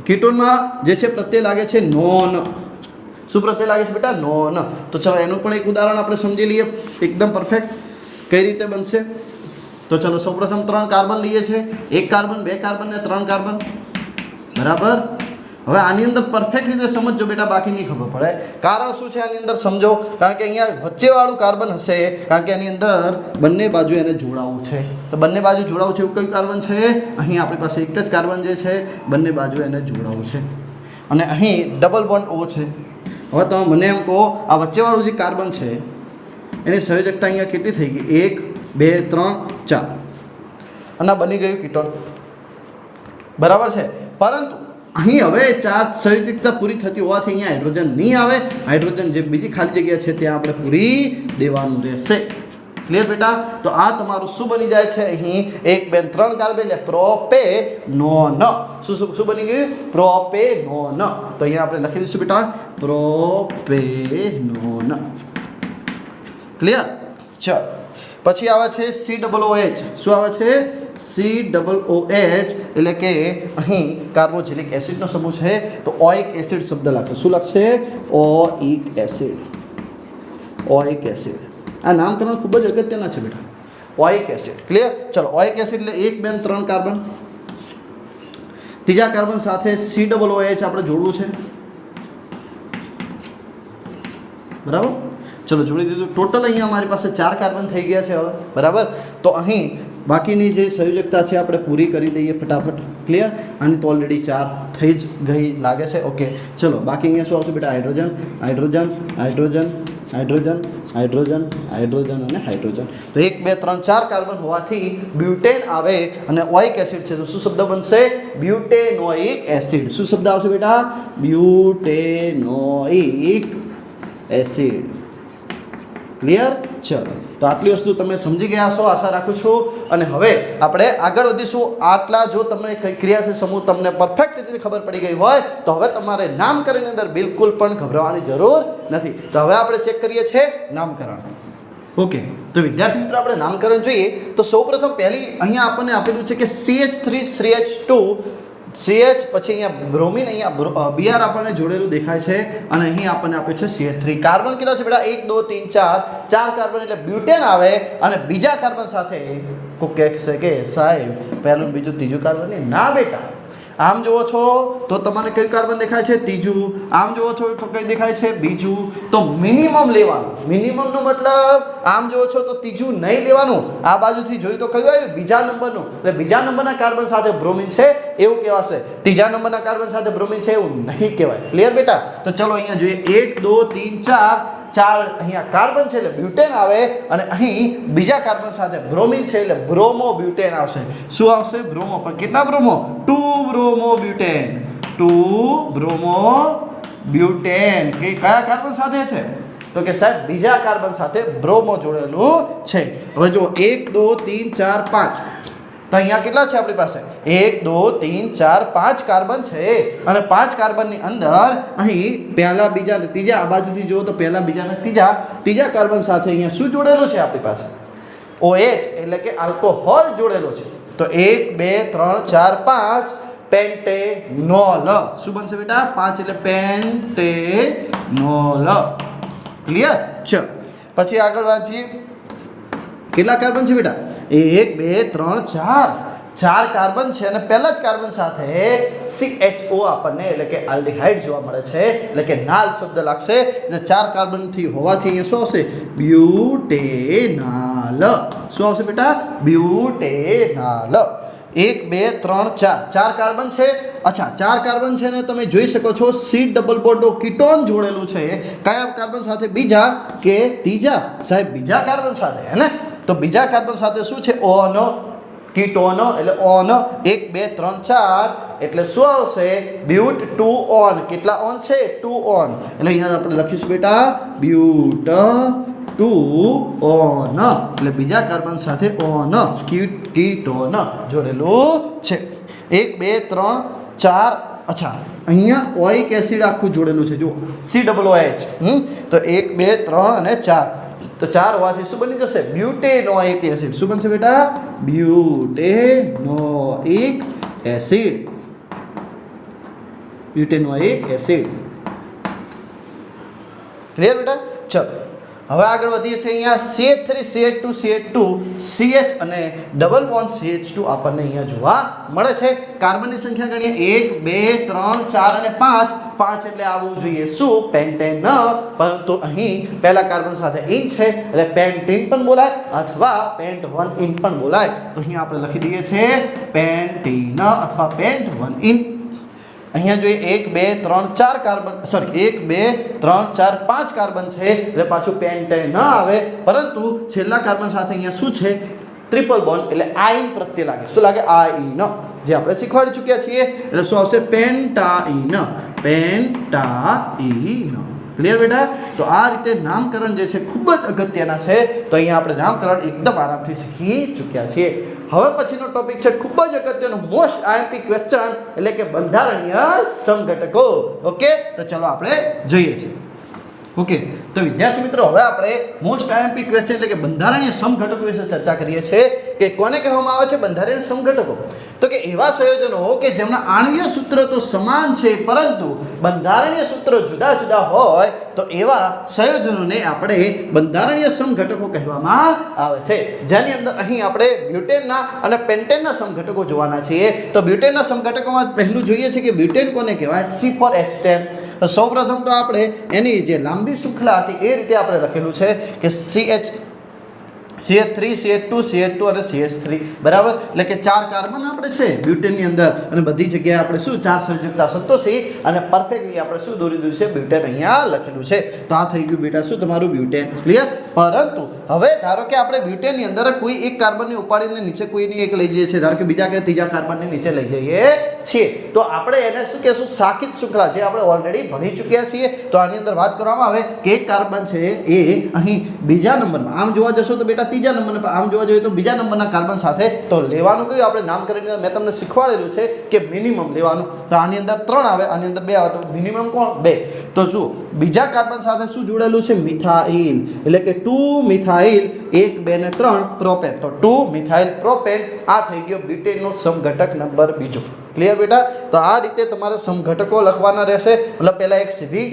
કીટોનમાં જે છે પ્રત્યય લાગે છે નોન. શું પ્રત્યય લાગે છે બેટા? નોન. તો ચલો એનું પણ એક ઉદાહરણ આપણે સમજી લઈએ એકદમ પરફેક્ટ કઈ રીતે બનશે. તો ચલો સૌપ્રથમ 3 કાર્બન લઈએ છીએ. 1 કાર્બન, 2 કાર્બન ને 3 કાર્બન. બરાબર? હવે આની અંદર પરફેક્ટ રીતે સમજો બેટા, બાકી નહીં ખબર પડે. કારણ શું છે આની અંદર સમજો. કારણ કે અહીંયા વચ્ચેવાળું કાર્બન હશે, કારણ કે આની અંદર બંને બાજુ એને જોડાવવું છે. તો બંને બાજુ જોડાવવું છે એવું કયું કાર્બન છે? અહીં આપણી પાસે એક જ કાર્બન જે છે બંને બાજુ એને જોડાવવું છે. અને અહીં ડબલ બોન્ડ O છે. હવે તમે મને એમ કહો, આ વચ્ચેવાળું જે કાર્બન છે એની સંયોજકતા અહીંયા કેટલી થઈ ગઈ? 1, 2, 3, 4. અને બની ગયું કીટોન. બરાબર છે? પરંતુ અહીં હવે ચાર સંયુક્તતા પૂરી થતી હોવાથી અહીંયા હાઇડ્રોજન નહીં આવે. હાઇડ્રોજન જે બીજી ખાલી જગ્યા છે ત્યાં આપણે પૂરી દેવાનું રહેશે. ક્લિયર બેટા? તો આ તમારું શું બની જાય છે અહીં 1 2 3 કાર્બન એટલે પ્રોપેનોન. શું બની ગયું? પ્રોપેનોન. તો અહીંયા આપણે લખી દઈશું બેટા પ્રોપેનોન. ક્લિયર? ચલો પછી આવે છે COOH. શું આવે છે? COOH એટલે કે અહીં કાર્બોક્સિલિક એસિડનો સમૂહ છે. તો ઓઇક એસિડ શબ્દ લખો. શું લખશે? ઓઇક એસિડ. ઓઇક એસિડ આ નામકરણ ખૂબ જ અગત્યના છે બેટા. ઓઇક એસિડ. ક્લિયર? ચલો ઓઇક એસિડ એટલે 1 2 3 કાર્બન. ત્રીજા કાર્બન સાથે COOH આપણે જોડવું છે. બરાબર? ચલો જોડી દીધું. ટોટલ અહીંયા અમારી પાસે 4 કાર્બન થઈ ગયા છે હવે. બરાબર? તો અહીં બાકીની જે સંયોજકતા છે આપણે પૂરી કરી દઈએ ફટાફટ. ક્લિયર? આની તો ઓલરેડી 4 થઈ જ ગઈ લાગે છે. ઓકે ચલો બાકી અહીંયા શું આવશે બેટા? Hydrogen hydrogen hydrogen hydrogen hydrogen hydrogen અને હાઇડ્રોજન. તો 1 2 3 4 કાર્બન હોવાથી બ્યુટેન આવે અને ઓઇક એસિડ છે તો શું શબ્દ બનશે? બ્યુટેનોઇક એસિડ. શું શબ્દ આવશે બેટા? બ્યુટેનોઇક એસિડ. ક્લિયર? ચલો તો આટલી વસ્તુ તમે સમજી ગયા હશો આશા રાખું છું. અને હવે આપણે આગળ વધીશું. આટલા જો તમને કઈ ક્રિયાશીલ સમૂહ તમને પરફેક્ટ રીતે ખબર પડી ગઈ હોય તો હવે તમારે નામકરણની અંદર બિલકુલ પણ ગભરાવાની જરૂર નથી. તો હવે આપણે ચેક કરીએ છીએ નામકરણ. ઓકે તો વિદ્યાર્થી મિત્રો આપણે નામકરણ જોઈએ તો સૌપ્રથમ પહેલી અહીંયા આપણને આપેલું છે કે CH3CH2 CH પછી અહીંયા બ્રોમિન અહીંયા Br આપણને જોડેલું દેખાય છે અને અહીં આપણને આપ્યું છે CH3. કાર્બન કેટલા છે બેટા? 1 2 3 4 4 કાર્બન એટલે બ્યુટેન આવે અને બીજા કાર્બન સાથે કોઈ કહેશે કે સાહેબ પહેલું બીજું ત્રીજું કાર્બન નહીં. ના બેટા, આમ જુઓ છો તો તમને કયું કાર્બન દેખાય છે? ત્રીજું. આમ જુઓ છો તો કઈ દેખાય છે? બીજું. તો મિનિમમ લેવાનું. મિનિમમનો મતલબ આમ જુઓ છો તો ત્રીજું નહીં લેવાનું. આ બાજુથી જોયું તો કયું આવ્યું? બીજા નંબરનું. એટલે બીજા નંબરના કાર્બન સાથે બ્રોમિન છે એવું કહેવાશે. ત્રીજા નંબરના કાર્બન સાથે બ્રોમિન છે એવું નહીં કહેવાય. ક્લિયર બેટા? તો ચલો અહીંયા જોઈએ 1 2 3 4 અહીંયા કાર્બન છે એટલે બ્યુટેન આવે અને અહીં બીજા કાર્બન સાથે બ્રોમિન છે એટલે બ્રોમો બ્યુટેન આવશે. શું આવશે? બ્રોમો. પણ કેટલા bromo? 2 bromo butane. 2 bromo butane. કે કયા કાર્બન સાથે છે? તો કે સાહેબ બીજા કાર્બન સાથે બ્રોમો જોડેલું છે. હવે જો 1 2 3 4 5 તો અહીંયા કેટલા છે આપણી પાસે? 1 2 3 4 5 કાર્બન છે અને 5 કાર્બનની અંદર અહીં પહેલા બીજા અને ત્રીજા આ બાજુથી જુઓ તો પહેલા બીજા અને ત્રીજા કાર્બન સાથે અહીંયા શું જોડેલું છે આપણી પાસે? OH એટલે કે આલ્કોહોલ જોડેલો છે. તો 1 2 3 4 5 પેન્ટેનોલ. શું બનશે બેટા? 5 એટલે પેન્ટેનોલ. ક્લિયર? ચલો પછી આગળ વાંચીએ. કેટલા કાર્બન છે બેટા? 1 2 3 4 કાર્બન છે અને પહેલા જ કાર્બન સાથે CHO આપણને એટલે કે આલ્ડિહાઇડ જોવા મળે છે. એટલે કે નાલ શબ્દ લાગશે. એટલે 4 કાર્બનથી હોવાથી અહીંયા શું આવશે? બ્યુટેનાલ. શું આવશે બેટા? બ્યુટેનાલ. 1 2 3 4 કાર્બન છે. અચ્છા 4 કાર્બન છે ને તમે જોઈ શકો છો C ડબલ બોન્ડ કીટોન જોડેલું છે. કયા કાર્બન સાથે? બીજા કે ત્રીજા? સાહેબ બીજા કાર્બન સાથે હે ને. તો બીજા કાર્બન સાથે શું છે? ઓનો કીટોનો એટલે ઓન. 1 2 3 4 એટલે શું આવશે? બ્યુટ 2 ઓન. કેટલા ઓન છે? 2 ઓન. એટલે અહીંયા આપણે લખીશું બેટા બ્યુટ 2 ઓન. એટલે બીજા કાર્બન સાથે ઓન કીટોન જોડેલું છે. 1 2 3 4 અચ્છા અહીંયા ઓઇક એસિડ આખું જોડેલું છે. જો COOH. તો 1 2 3 અને 4 તો 4 હોવાથી શું બની જશે? બ્યુટેનોઇક એસિડ. શું બનશે બેટા? બ્યુટેનોઇક એસિડ. બ્યુટેનોઇક એસિડ. ક્લિયર બેટા? ચલો હવે આગળ વધીએ છીએ. અહીંયા CH3CH2CH2 CH અને ડબલ બોન્ડ CH2 આપણને અહીંયા જોવા મળે છે. કાર્બનની સંખ્યા ગણીએ 1 2 3 4 અને 5 એટલે આવવું જોઈએ શું? પેન્ટેન. પરંતુ અહીં પહેલા કાર્બન સાથે ઇન છે એટલે પેન્ટીન પણ બોલાય અથવા પેન્ટ 1 ઇન પણ બોલાય. તો અહીંયા આપણે લખી દઈએ છીએ પેન્ટીન અથવા પેન્ટ 1 ઇન. અહીંયા જોઈએ 1 2 3 4 કાર્બન 1 2 3 4 5 કાર્બન છે એટલે પાછું પેન્ટેન ન આવે. પરંતુ છેલ્લા કાર્બન સાથે અહીંયા શું છે? ટ્રિપલ બોન્ડ એટલે આઈન પ્રત્યે લાગે. શું લાગે? આઈન. જે આપણે શીખવાડી ચૂક્યા છીએ. એટલે શું આવશે? પેન્ટાઇન. પેન્ટાઇન. ક્લિયર બેટા? તો આ રીતે નામકરણ જે છે ખૂબ જ અગત્યના છે. તો અહીંયા આપણે નામકરણ એકદમ આરામથી શીખી ચૂક્યા છીએ. હવે પછીનો ટોપિક છે ખૂબ જ અગત્યનો મોસ્ટ આઈએમપી ક્વેશ્ચન, એટલે કે બંધારણીય સમઘટકો. ઓકે, તો ચલો આપણે જોઈએ છીએ. ઓકે, તો વિદ્યાર્થી મિત્રો હવે આપણે મોસ્ટ આઈએમપી ક્વેશ્ચન એટલે કે બંધારણીય સમઘટકો વિશે ચર્ચા કરીએ છીએ. કે કોને કહેવામાં આવે છે બંધારણીય સમઘટકો? તો કે એવા સંયોજનો કે જેમના આણ્વીય સૂત્ર તો સમાન છે પરંતુ બંધારણીય સૂત્રો જુદા જુદા હોય તો એવા સંયોજનોને આપણે બંધારણીય સમઘટકો કહેવામાં આવે છે. જેની અંદર અહીં આપણે બ્યુટેનના અને પેન્ટેનના સમઘટકો જોવાના છીએ. તો બ્યુટેનના સમઘટકોમાં પહેલું જોઈએ છે કે બ્યુટેન કોને કહેવાય? C for H10. તો સૌપ્રથમ તો આપણે એની જે લાંબી શૃંખલા હતી એ રીતે આપણે લખેલું છે કે CH3 CH2 CH2 અને CH3 બરાબર. એટલે કે 4 કાર્બન આપણે છે બ્યુટેનની અંદર અને બધી જગ્યાએ આપણે શું 4 સંયુક્તતા સંતોષી અને પરફેક્ટલી આપણે શું દોરી દીધું છે? બ્યુટેન અહીંયા લખેલું છે. તો આ થઈ ગયું બેટા શું તમારું બ્યુટેન. ક્લિયર? પરંતુ હવે ધારો કે આપણે બ્યુટેનની અંદર કોઈ એક કાર્બનને ઉપાડીને નીચે કોઈની એક લઈ જઈએ છીએ, ધારો કે બીજા કે ત્રીજા કાર્બનને નીચે લઈ જઈએ છીએ, તો આપણે એને શું કહેશું? શાખિત શૃંખલા, જે આપણે ઓલરેડી ભણી ચૂક્યા છીએ. તો આની અંદર વાત કરવામાં આવે કે એક કાર્બન છે એ અહીં બીજા નંબરમાં, આમ જોવા જશો તો બેટા ત્રીજા નંબરના, આમ જોવા જોઈએ તો બીજા નંબરના કાર્બન સાથે તો લેવાનું કયું? આપણે નામકરણ મેં તમને શીખવાડેલું છે કે મિનિમમ લેવાનું. તો આની અંદર 3 આવે, આની અંદર 2 આવે, તો મિનિમમ કોણ? 2. તો શું બીજા કાર્બન સાથે શું જોડેલું છે? મિથાઇલ. એટલે કે 2 મિથાઇલ, 1 2 ને 3 પ્રોપેન. તો 2 મિથાઇલ પ્રોપેન. આ થઈ ગયો બ્યુટેનનો સમઘટક નંબર બીજો. ક્લિયર બેટા? તો આ રીતે તમારે સમઘટકો લખવાના રહેશે. મતલબ પહેલા એક સીધી,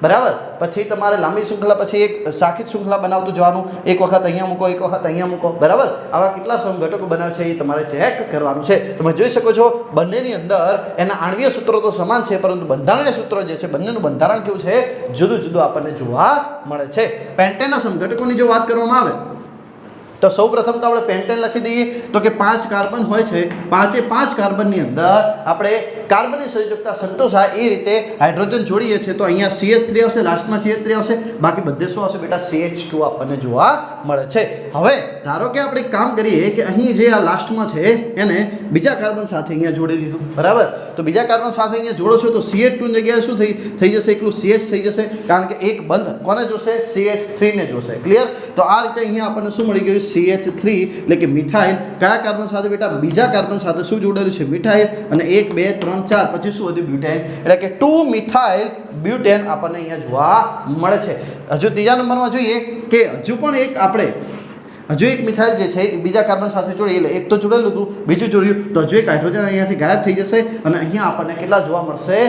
બરાબર, પછી તમારે લાંબી શૃંખલા, પછી એક શાખિત શૃંખલા બનાવતું જવાનું. એક વખત અહીંયા મૂકો, એક વખત અહીંયા મૂકો, બરાબર. આવા કેટલા સમઘટકો બનાવે છે એ તમારે ચેક કરવાનું છે. તમે જોઈ શકો છો બંનેની અંદર એના આણ્વીય સૂત્રો તો સમાન છે પરંતુ બંધારણીય સૂત્રો જે છે બંનેનું બંધારણ કેવું છે? જુદું જુદું આપણને જોવા મળે છે. પેન્ટેનના સમઘટકોની જો વાત કરવામાં આવે તો સૌ પ્રથમ તો આપણે પેન્ટેન લખી દઈએ. તો કે 5 કાર્બન હોય છે, 5 કાર્બનની અંદર આપણે કાર્બનની સંયોજકતા સંતોષાય એ રીતે હાઇડ્રોજન જોડીએ છીએ. તો અહીંયા CH3 આવશે, લાસ્ટમાં CH3 આવશે, બાકી બધે શું આવશે બેટા? CH2 આપણને જોવા મળે છે. હવે ધારો કે આપણે કામ કરીએ કે અહીં જે આ લાસ્ટમાં છે એને બીજા કાર્બન સાથે અહીંયા જોડી દીધું, બરાબર. તો બીજા કાર્બન સાથે અહીંયા જોડો છો તો CH2 ની જગ્યાએ શું થઈ જશે? એકલું CH થઈ જશે, કારણ કે એક બંધ કોને જોશે? CH3 ને જોશે. ક્લિયર? તો આ રીતે અહીંયા આપણને શું મળી ગયું? CH3 એટલે કે મિથાઇલ. કયા કાર્બન સાથે બેટા? બીજા કાર્બન સાથે શું જોડેલું છે? મિથાઇલ. અને 1 2 3 4 પછી શું હતું? બ્યુટેન. એટલે કે 2 મિથાઇલ બ્યુટેન આપણને અહીંયા જોવા મળે છે. હજુ ત્રીજા નંબરમાં જોઈએ કે હજુ પણ એક આપણે હજુ એક મિથાઇલ જે છે બીજા કાર્બન સાથે જોડી, એટલે એક તો જોડેલું હતું, બીજું જોડ્યું, તો હજુ એક હાઇડ્રોજન અહીંયાથી ગાયબ થઈ જશે અને અહીંયા આપણને કેટલા જોવા મળશે?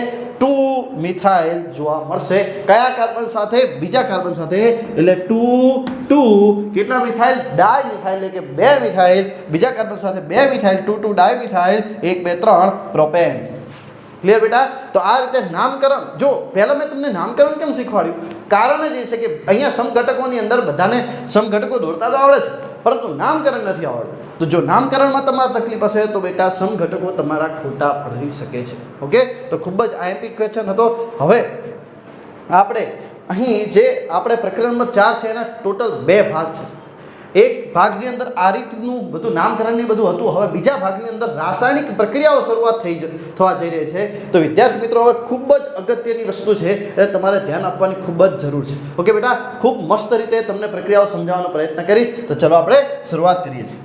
2 મિથાઇલ જોવા મળશે. કયા કાર્બન સાથે? બીજા કાર્બન સાથે. એટલે 2 કેટલા મિથાઇલ? ડાય મિથાઇલ. એટલે કે 2 મિથાઇલ. બીજા કાર્બન સાથે 2 મિથાઇલ, 2 ડાય મિથાઇલ, 1 2 3 પ્રોપેન. ક્લિયર બેટા? તો આ રીતે નામકરણ, જો પહેલા મેં તમને નામકરણ કેમ શીખવાડ્યું? કારણ જ એ છે કે અહીંયા સમઘટકોની અંદર બધાને સમઘટકો દોરતા તો આવડે છે પરંતુ નામકરણ નથી આવડતું. તો જો નામકરણમાં તમારે તકલીફ હશે તો બેટા સમઘટકો તમારા ખોટા પડી શકે છે. ઓકે, તો ખૂબ જ આઈએમપી ક્વેશ્ચન હતો. હવે આપણે અહીં જે આપણે પ્રકરણ નંબર 4 છે એના ટોટલ 2 ભાગ છે. એક ભાગની અંદર આ રીતનું બધું નામકરણની બધું હતું. હવે બીજા ભાગની અંદર રાસાયણિક પ્રક્રિયાઓ શરૂઆત થવા જઈ રહી છે. તો વિદ્યાર્થી મિત્રો હવે ખૂબ જ અગત્યની વસ્તુ છે એટલે તમારે ધ્યાન આપવાની ખૂબ જ જરૂર છે. ઓકે બેટા, ખૂબ મસ્ત રીતે તમને પ્રક્રિયાઓ સમજાવવાનો પ્રયત્ન કરીશ. તો ચલો આપણે શરૂઆત કરીએ છીએ.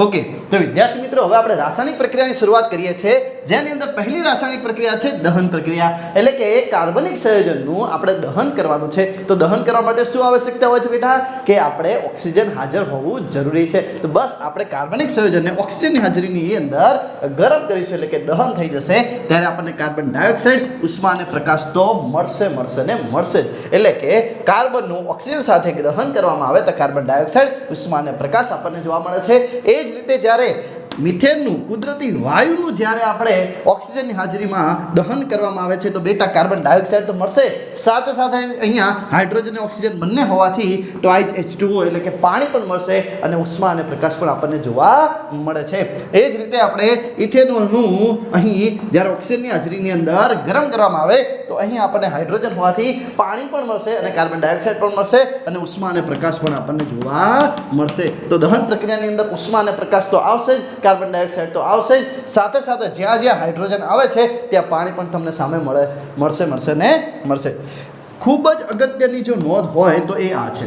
ઓકે, તો વિદ્યાર્થી મિત્રો હવે આપણે રાસાયણિક પ્રક્રિયાની શરૂઆત કરીએ છીએ, જેની અંદર પહેલી રાસાયણિક પ્રક્રિયા છે દહન પ્રક્રિયા. એટલે કે કાર્બનિક સંયોજનનું આપણે દહન કરવાનું છે. તો દહન કરવા માટે શું આવશ્યકતા હોય છે બેટા? કે આપણે ઓક્સિજન હાજર હોવું જરૂરી છે. તો બસ આપણે કાર્બનિક સંયોજનને ઓક્સિજનની હાજરીની અંદર ગરમ કરીશું એટલે કે દહન થઈ જશે. ત્યારે આપણને કાર્બન ડાયોક્સાઇડ, ઉષ્મા અને પ્રકાશ તો મળશે જ. એટલે કે કાર્બનનું ઓક્સિજન સાથે દહન કરવામાં આવે તો કાર્બન ડાયોક્સાઇડ, ઉષ્મા અને પ્રકાશ આપણને જોવા મળે છે. એ જ રીતે જ્યારે મિથેનનું કુદરતી વાયુનું જ્યારે આપણે ઓક્સિજનની હાજરીમાં દહન કરવામાં આવે છે તો બેટા કાર્બન ડાયોક્સાઇડ તો મળશે, સાથે સાથે અહીંયા હાઇડ્રોજન અને ઓક્સિજન બંને હોવાથી ટ્વાઇસ H2O એટલે કે પાણી પણ મળશે અને ઉષ્મા અને પ્રકાશ પણ આપણને જોવા મળે છે. એ જ રીતે આપણે ઇથેનોલનું અહીં જ્યારે ઓક્સિજનની હાજરીની અંદર ગરમ કરવામાં આવે તો અહીં આપણને હાઇડ્રોજન હોવાથી પાણી પણ મળશે અને કાર્બન ડાયોક્સાઇડ પણ મળશે અને ઉષ્મા અને પ્રકાશ પણ આપણને જોવા મળશે. તો દહન પ્રક્રિયાની અંદર ઉષ્મા અને પ્રકાશ તો આવશે જ, કાર્બન ડાયોક્સાઇડ તો આવશે જ, સાથે સાથે જ્યાં જ્યાં હાઇડ્રોજન આવે છે ત્યાં પાણી પણ તમને સામે મળશે. ખૂબ જ અગત્યની જો નોંધ હોય તો એ આ છે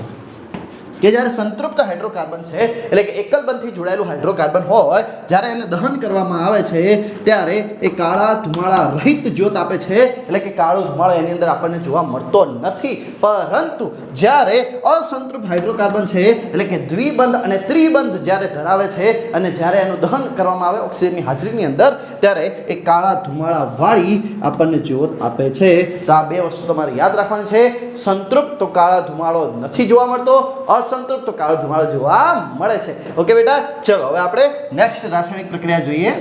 કે જ્યારે સંતૃપ્ત હાઇડ્રોકાર્બન છે એટલે કે એકલ બંધથી જોડાયેલું હાઇડ્રોકાર્બન હોય, જ્યારે એને દહન કરવામાં આવે છે ત્યારે એ કાળા ધુમાડા રહિત જ્યોત આપે છે, એટલે કે કાળો ધુમાડો એની અંદર આપણને જોવા મળતો નથી. પરંતુ જ્યારે અસંતૃપ્ત હાઇડ્રોકાર્બન છે એટલે કે દ્વિબંધ અને ત્રિબંધ જ્યારે ધરાવે છે અને જ્યારે એનું દહન કરવામાં આવે ઓક્સિજનની હાજરીની અંદર, ત્યારે એ કાળા ધુમાડા વાળી આપણને જ્યોત આપે છે. તો આ બે વસ્તુ તમારે યાદ રાખવાની છે. સંતૃપ્ત તો કાળા ધુમાડો નથી જોવા મળતો, અસંતૃપ્ત તો કાળો ધુમાડો જોવા મળે છે. ઓકે બેટા, ચલો હવે આપણે નેક્સ્ટ રાસાયણિક પ્રક્રિયા જોઈએ.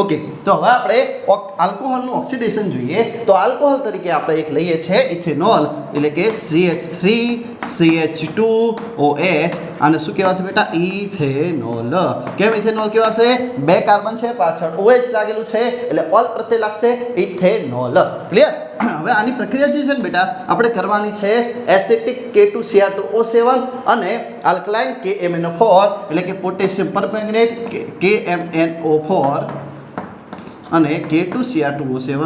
ઓકે, તો હવે આપણે આલ્કોહોલનું ઓક્સિડેશન જોઈએ. તો આલ્કોહોલ તરીકે આપણે એક લઈએ છીએ ઇથેનોલ, એટલે કે CH3CH2OH. આને શું કહેવાશે બેટા? ઇથેનોલ. કેમ ઇથેનોલ કહેવાશે? બે કાર્બન છે, પાછળ OH લાગેલું છે એટલે ઓલ પ્રત્યે લાગશે ઇથેનોલ. ક્લિયર? હવે આની પ્રક્રિયા જે છે ને બેટા આપણે કરવાની છે એસિટિક K2Cr2O7 અને આલ્કલાઇન KMnO4 એટલે કે પોટેશિયમ પરમેંગનેટ KMnO4 અને K2Cr2O7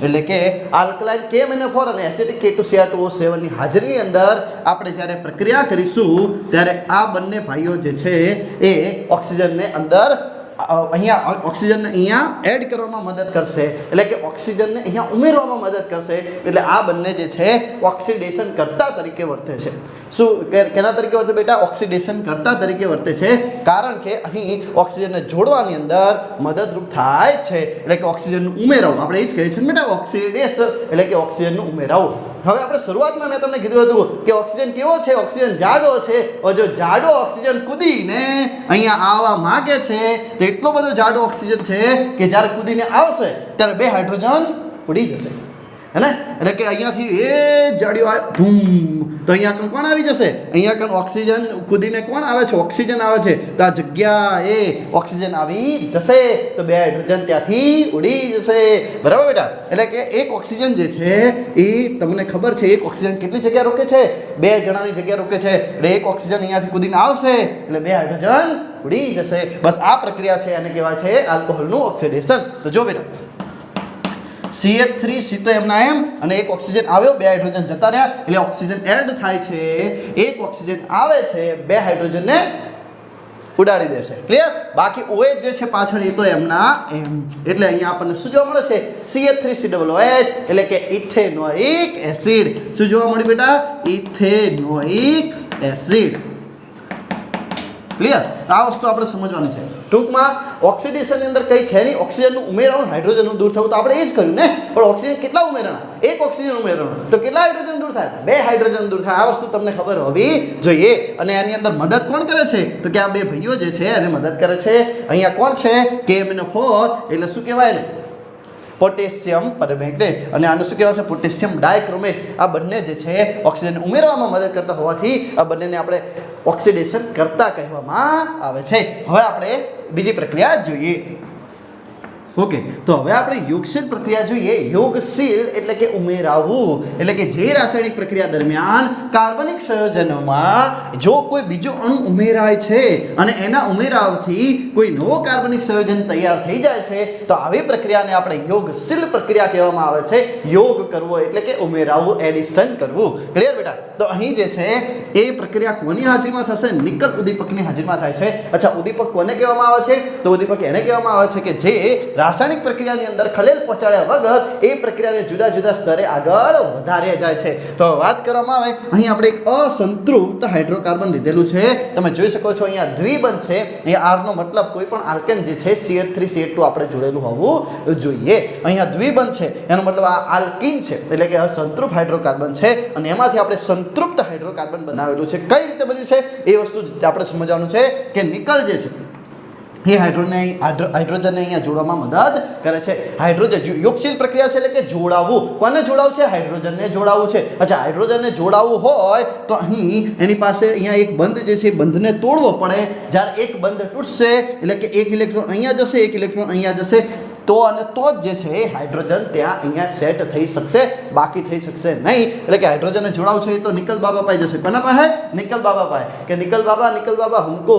એટલે કે આલ્કલાઇન KMnO4 અને એસિડિક K2Cr2O7 ની હાજરીની અંદર આપણે જ્યારે પ્રક્રિયા કરીશું ત્યારે આ બંને ભાઈઓ જે છે એ ઓક્સિજનને અંદર અહીંયા ઓક્સિજનને અહીંયા એડ કરવામાં મદદ કરશે, એટલે કે ઓક્સિજનને અહીંયા ઉમેરવામાં મદદ કરશે. એટલે આ બંને જે છે ઓક્સિડેશન કર્તા તરીકે વર્તે છે. શું કેના તરીકે વર્તે બેટા? ઓક્સિડેશન કર્તા તરીકે વર્તે છે, કારણ કે અહીં ઓક્સિજનને જોડવાની અંદર મદદરૂપ થાય છે. એટલે કે ઓક્સિજનનું ઉમેરાવું આપણે એ જ કહીએ છીએ ને બેટા, ઓક્સિડેશન એટલે કે ઓક્સિજનનું ઉમેરાવું. હવે આપણે શરૂઆતમાં મેં તમને કીધું હતું કે ઓક્સિજન કેવો છે? ઓક્સિજન જાડો છે. જો જાડો ઓક્સિજન કૂદીને અહીંયા આવવા માંગે છે તો એટલો બધો જાડો ઓક્સિજન છે કે જ્યારે કૂદીને આવશે ત્યારે બે હાઇડ્રોજન ઉડી જશે, હે ને? એટલે કે અહીંયાથી એ જાડીઓ ધૂમ તો અહીંયા કણ કોણ આવી જશે? અહીંયા કણ ઓક્સિજન કૂદીને કોણ આવે છે? ઓક્સિજન આવે છે. તો આ જગ્યા એ ઓક્સિજન આવી જશે તો બે હાઇડ્રોજન ત્યાંથી ઉડી જશે. બરાબર બેટા? એટલે કે એક ઓક્સિજન જે છે એ તમને ખબર છે એક ઓક્સિજન કેટલી જગ્યા રોકે છે? બે જણાની જગ્યા રોકે છે. એટલે એક ઓક્સિજન અહીંયાથી કૂદીને આવશે એટલે બે હાઇડ્રોજન ઉડી જશે. બસ આ પ્રક્રિયા છે, એને કહેવાય છે આલ્કોહોલનું ઓક્સિડેશન. તો જો બેટા CH3 C તો એમના એમ અને એક ઓક્સિજન આવ્યો, બે હાઇડ્રોજન જતા રહ્યા એટલે ઓક્સિજન એડ થાય છે. એક ઓક્સિજન આવે છે, બે હાઇડ્રોજનને ઉડાડી દેશે. ક્લિયર? બાકી OH જે છે પાછળ એ તો એમના એમ. એટલે અહીંયા આપણને શું જોવા મળે છે? CH3COOH એટલે કે ઇથેનોઇક એસિડ. શું જોવા મળ્યું બેટા? Ethanoic acid. ક્લિયર? તો આ વસ્તુ આપણે સમજવાની છે. ટૂંકમાં ઓક્સિડેશનની અંદર કંઈ છે નહીં, ઓક્સિજનનું ઉમેરાણ હાઇડ્રોજનનું દૂર થવું તો આપણે એ જ કર્યું ને. પણ ઓક્સિજન કેટલા ઉમેરાણા? એક ઓક્સિજન ઉમેરાણું તો કેટલા હાઇડ્રોજન દૂર થાય? બે હાઇડ્રોજન દૂર થાય. આ વસ્તુ તમને ખબર હોવી જોઈએ. અને આની અંદર મદદ કોણ કરે છે? તો કે આ બે ભાઈઓ જે છે એને મદદ કરે છે. અહીંયા કોણ છે? KMnO4 એટલે શું કહેવાય ને? Potassium permanganate. અને આનું શું કહેવાય છે? Potassium dichromate. આ બંને જે છે ઓક્સિજન ઉમેરવામાં મદદ કરતા હોવાથી આ બંનેને આપણે ઓક્સિડેશન કરતા કહેવામાં આવે છે. હવે આપણે બીજી પ્રક્રિયા જોઈએ. ઓકે, તો હવે આપણે યોગશીલ પ્રક્રિયા જોઈએ. યોગશીલ એટલે કે ઉમેરાવું, એટલે કે જે રાસાયણિક પ્રક્રિયા દરમિયાન કાર્બનિક સંયોજનમાં જો કોઈ બીજો અણુ ઉમેરાય છે અને એના ઉમેરાવથી કોઈ નવો કાર્બનિક સંયોજન તૈયાર થઈ જાય છે તો આવી પ્રક્રિયાને આપણે યોગશીલ પ્રક્રિયા કહેવામાં આવે છે. યોગ કરવો એટલે કે ઉમેરાવું, એડિશન કરવું. ક્લિયર બેટા? તો અહીં જે છે એ પ્રક્રિયા કોની હાજરીમાં થશે? નિકલ ઉદ્દીપકની હાજરીમાં થાય છે. અચ્છા, ઉદ્દીપક કોને કહેવામાં આવે છે? તો ઉદ્દીપક એને કહેવામાં આવે છે કે જે રાસાયણિક પ્રક્રિયાની અંદર ખલેલ પહોંચાડ્યા વગર એ પ્રક્રિયાને જુદા જુદા સ્તરે આગળ વધારે જાય છે. તો વાત કરવામાં આવે અહીં આપણે એક અસંતૃપ્ત હાઇડ્રોકાર્બન લીધેલું છે. તમે જોઈ શકો છો અહીંયા દ્વિબંધ છે. એ આરનો મતલબ કોઈ પણ આલ્કેન જે છે CH3CH2 આપણે જોડેલું હોવું જોઈએ. અહીંયા દ્વિબંધ છે એનો મતલબ આ આલ્કીન છે, એટલે કે અસંતૃપ્ત હાઇડ્રોકાર્બન છે અને એમાંથી આપણે સંતૃપ્ત હાઇડ્રોકાર્બન બનાવેલું છે. કઈ રીતે બન્યું છે એ વસ્તુ આપણે સમજવાનું છે કે નિકલ જે છે એ હાઇડ્રોજનને અહીંયા જોડવામાં મદદ કરે છે. હાઇડ્રોજન યોગશીલ પ્રક્રિયા છે એટલે કે જોડાવું. કોને જોડાવું છે? હાઇડ્રોજનને જોડાવું છે. અચ્છા, હાઇડ્રોજનને જોડાવું હોય તો અહીં એની પાસે અહીંયા એક બંધ જે છે એ બંધને તોડવો પડે. જ્યારે એક બંધ તૂટશે એટલે કે એક ઇલેક્ટ્રોન અહીંયા જશે, એક ઇલેક્ટ્રોન અહીંયા જશે. તો અને તો જ જે છે એ હાઇડ્રોજન ત્યાં અહીંયા સેટ થઈ શકશે, બાકી થઈ શકશે નહીં. એટલે કે હાઇડ્રોજનને જોડાવ છે તો નિકલ बाबा पाए जैसे कोना पाए निकल बाबा पाए कि निकल बाबा हमको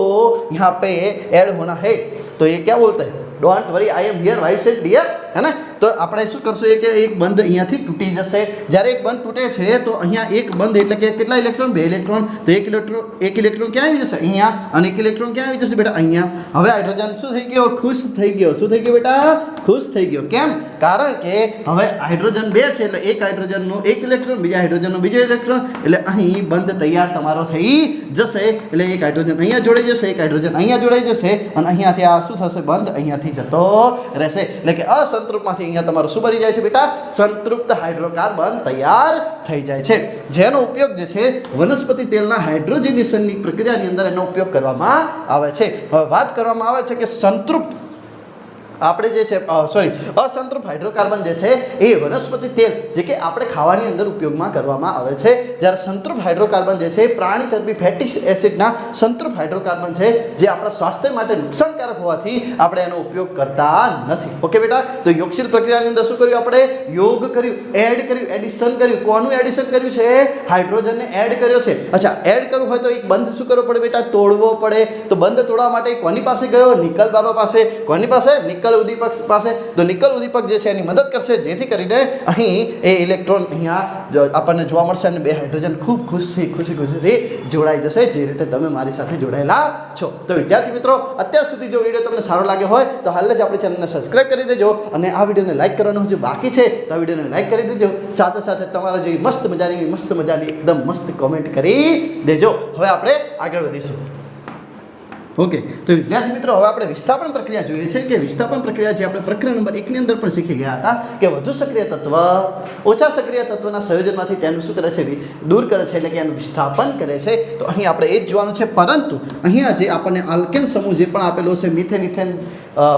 यहाँ पे ऐड होना है. तो ये क्या बोलते हैं, don't worry I am here why said dear, है ना. तो આપણે શું કરશું કે એક બંધ અહીંયાથી તૂટી જશે. જ્યારે એક બંધ તૂટે છે તો અહીંયા એક બંધ એટલે કે કેટલા ઇલેક્ટ્રોન, 2 ઇલેક્ટ્રોન. તો એક ઇલેક્ટ્રોન ક્યાં આવી જશે, અહીંયા, અને એક ઇલેક્ટ્રોન ક્યાં આવી જશે બેટા, અહીંયા. હવે હાઇડ્રોજન શું થઈ ગયો, ખુશ થઈ ગયો. શું થઈ ગયો બેટા, ખુશ થઈ ગયો. કેમ, કારણ કે હવે હાઇડ્રોજન 2 છે એટલે એક હાઇડ્રોજનનો એક ઇલેક્ટ્રોન, બીજા હાઇડ્રોજનનો બીજો ઇલેક્ટ્રોન, એટલે અહીં બંધ તૈયાર તમારો થઈ જશે. એટલે એક હાઇડ્રોજન અહીંયા જોડાઈ જશે, એક હાઇડ્રોજન અહીંયા જોડાઈ જશે, અને અહીંયાથી આ શું થશે, બંધ અહીંયાથી જતો રહેશે. એટલે કે અસંતૃપ્તમાંથી અહીંયા તમારું શું બની જાય છે બેટા, સંતૃપ્ત હાઇડ્રોકાર્બન તૈયાર થઈ જાય છે. જેનો ઉપયોગ જે છે વનસ્પતિ તેલના હાઇડ્રોજનેશનની પ્રક્રિયાની અંદર એનો ઉપયોગ કરવામાં આવે છે. હવે વાત કરવામાં આવે છે કે સંતૃપ્ત આપણે જે છે અસંતૃપ્ત હાઇડ્રોકાર્બન જે છે એ વનસ્પતિ તેલ જે કે આપણે ખાવાની અંદર ઉપયોગમાં કરવામાં આવે છે. જ્યારે સંતૃપ્ત હાઇડ્રોકાર્બન જે છે પ્રાણી ચરબી ફેટી એસિડના સંતૃપ્ત હાઇડ્રોકાર્બન છે જે આપણા સ્વાસ્થ્ય માટે નુકસાનકારક હોવાથી આપણે એનો ઉપયોગ કરતા નથી. ઓકે બેટા, તો યોગશીલ પ્રક્રિયાની અંદર શું કર્યું, આપણે યોગ કર્યું, એડ કર્યું, એડિશન કર્યું. કોનું એડિશન કર્યું છે, હાઇડ્રોજનને એડ કર્યો છે. અચ્છા, એડ કરવું હોય તો એક બંધ શું કરવો પડે બેટા, તોડવો પડે. તો બંધ તોડવા માટે કોની પાસે ગયો, નિકલ બાબા પાસે. કોની પાસે, નિકલ ઉદ્દીપક પાસે. તો નિકલ ઉદ્દીપક જે છે એની મદદ કરશે જેથી કરીને અહીં એ ઇલેક્ટ્રોન અહીંયા આપણને જોવા મળશે અને 2 હાઇડ્રોજન ખૂબ ખુશીથી જોડાઈ જશે, જે રીતે તમે મારી સાથે જોડાયેલા છો. તો વિદ્યાર્થી મિત્રો, અત્યાર સુધી જો વિડીયો તમને સારો લાગ્યો હોય તો હાલ જ આપણી ચેનલને સબસ્ક્રાઇબ કરી દેજો, અને આ વિડીયોને લાઇક કરવાનું હજુ બાકી છે તો આ વિડીયોને લાઇક કરી દેજો. સાથે સાથે તમારા જેવી મસ્ત મજાની એકદમ મસ્ત કોમેન્ટ કરી દેજો. હવે આપણે આગળ વધીશું. ઓકે, તો વિદ્યાર્થી મિત્રો, હવે આપણે વિસ્થાપન પ્રક્રિયા જોઈએ છે. કે વિસ્થાપન પ્રક્રિયા જે આપણે પ્રકરણ નંબર 1 ની અંદર પણ શીખી ગયા હતા કે વધુ સક્રિય તત્વ ઓછા સક્રિય તત્વના સંયોજનમાંથી તેનું શું કરે છે, દૂર કરે છે, એટલે કે એનું વિસ્થાપન કરે છે. તો અહીં આપણે એ જ જોવાનું છે. પરંતુ અહીંયા જે આપણને આલ્કેન સમૂહ જે પણ આપેલો છે, methane, ethane,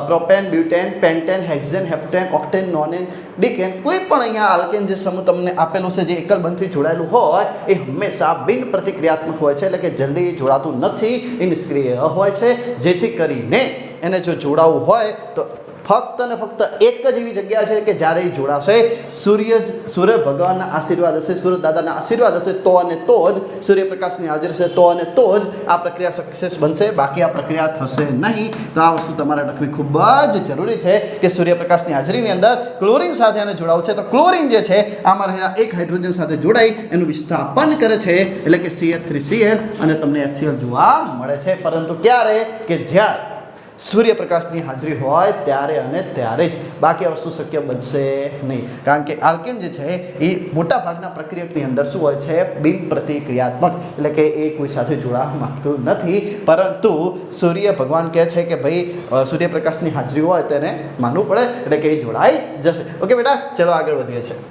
propane, butane, pentane, hexane, heptane, octane, nonane, decane, કોઈ પણ અહીંયા આલ્કેન જે સમૂહ તમને આપેલો છે જે એકલ બંધથી જોડાયેલું હોય એ હંમેશા બિન પ્રતિક્રિયાત્મક હોય છે, એટલે કે જલ્દી જોડાતું નથી, એ નિષ્ક્રિય હોય છે. જેથી કરીને એને જો જોડાવવું હોય તો ફક્ત ને ફક્ત એક જ એવી જગ્યા છે કે જ્યારે એ જોડાશે, સૂર્ય ભગવાનના આશીર્વાદ હશે, સૂર્ય દાદાના આશીર્વાદ હશે તો અને તો જ, સૂર્યપ્રકાશની હાજરી હશે તો અને તો જ આ પ્રક્રિયા સક્સેસ બનશે, બાકી આ પ્રક્રિયા થશે નહીં. તો આ વસ્તુ તમારે લખવી ખૂબ જ જરૂરી છે કે સૂર્યપ્રકાશની હાજરીની અંદર ક્લોરીન સાથે એને જોડાવું છે. તો ક્લોરીન જે છે આમાં રહેલા એક હાઇડ્રોજન સાથે જોડાઈ એનું વિસ્થાપન કરે છે, એટલે કે CH3Cl, અને તમને HCl જોવા મળે છે. પરંતુ ક્યારે, કે જ્યારે સૂર્યપ્રકાશની હાજરી હોય ત્યારે અને ત્યારે જ, બાકી આ વસ્તુ શક્ય બનશે નહીં. કારણ કે આલ્કેન જે છે એ મોટા ભાગના પ્રક્રિયકની અંદર શું હોય છે, બિન પ્રતિક્રિયાત્મક, એટલે કે એ કોઈ સાથે જોડાવા માંગતું નથી. પરંતુ સૂર્ય ભગવાન કહે છે કે ભાઈ સૂર્યપ્રકાશની હાજરી હોય તેને માનવું પડે, એટલે કે એ જોડાઈ જશે. ઓકે બેટા, ચલો આગળ વધીએ છીએ.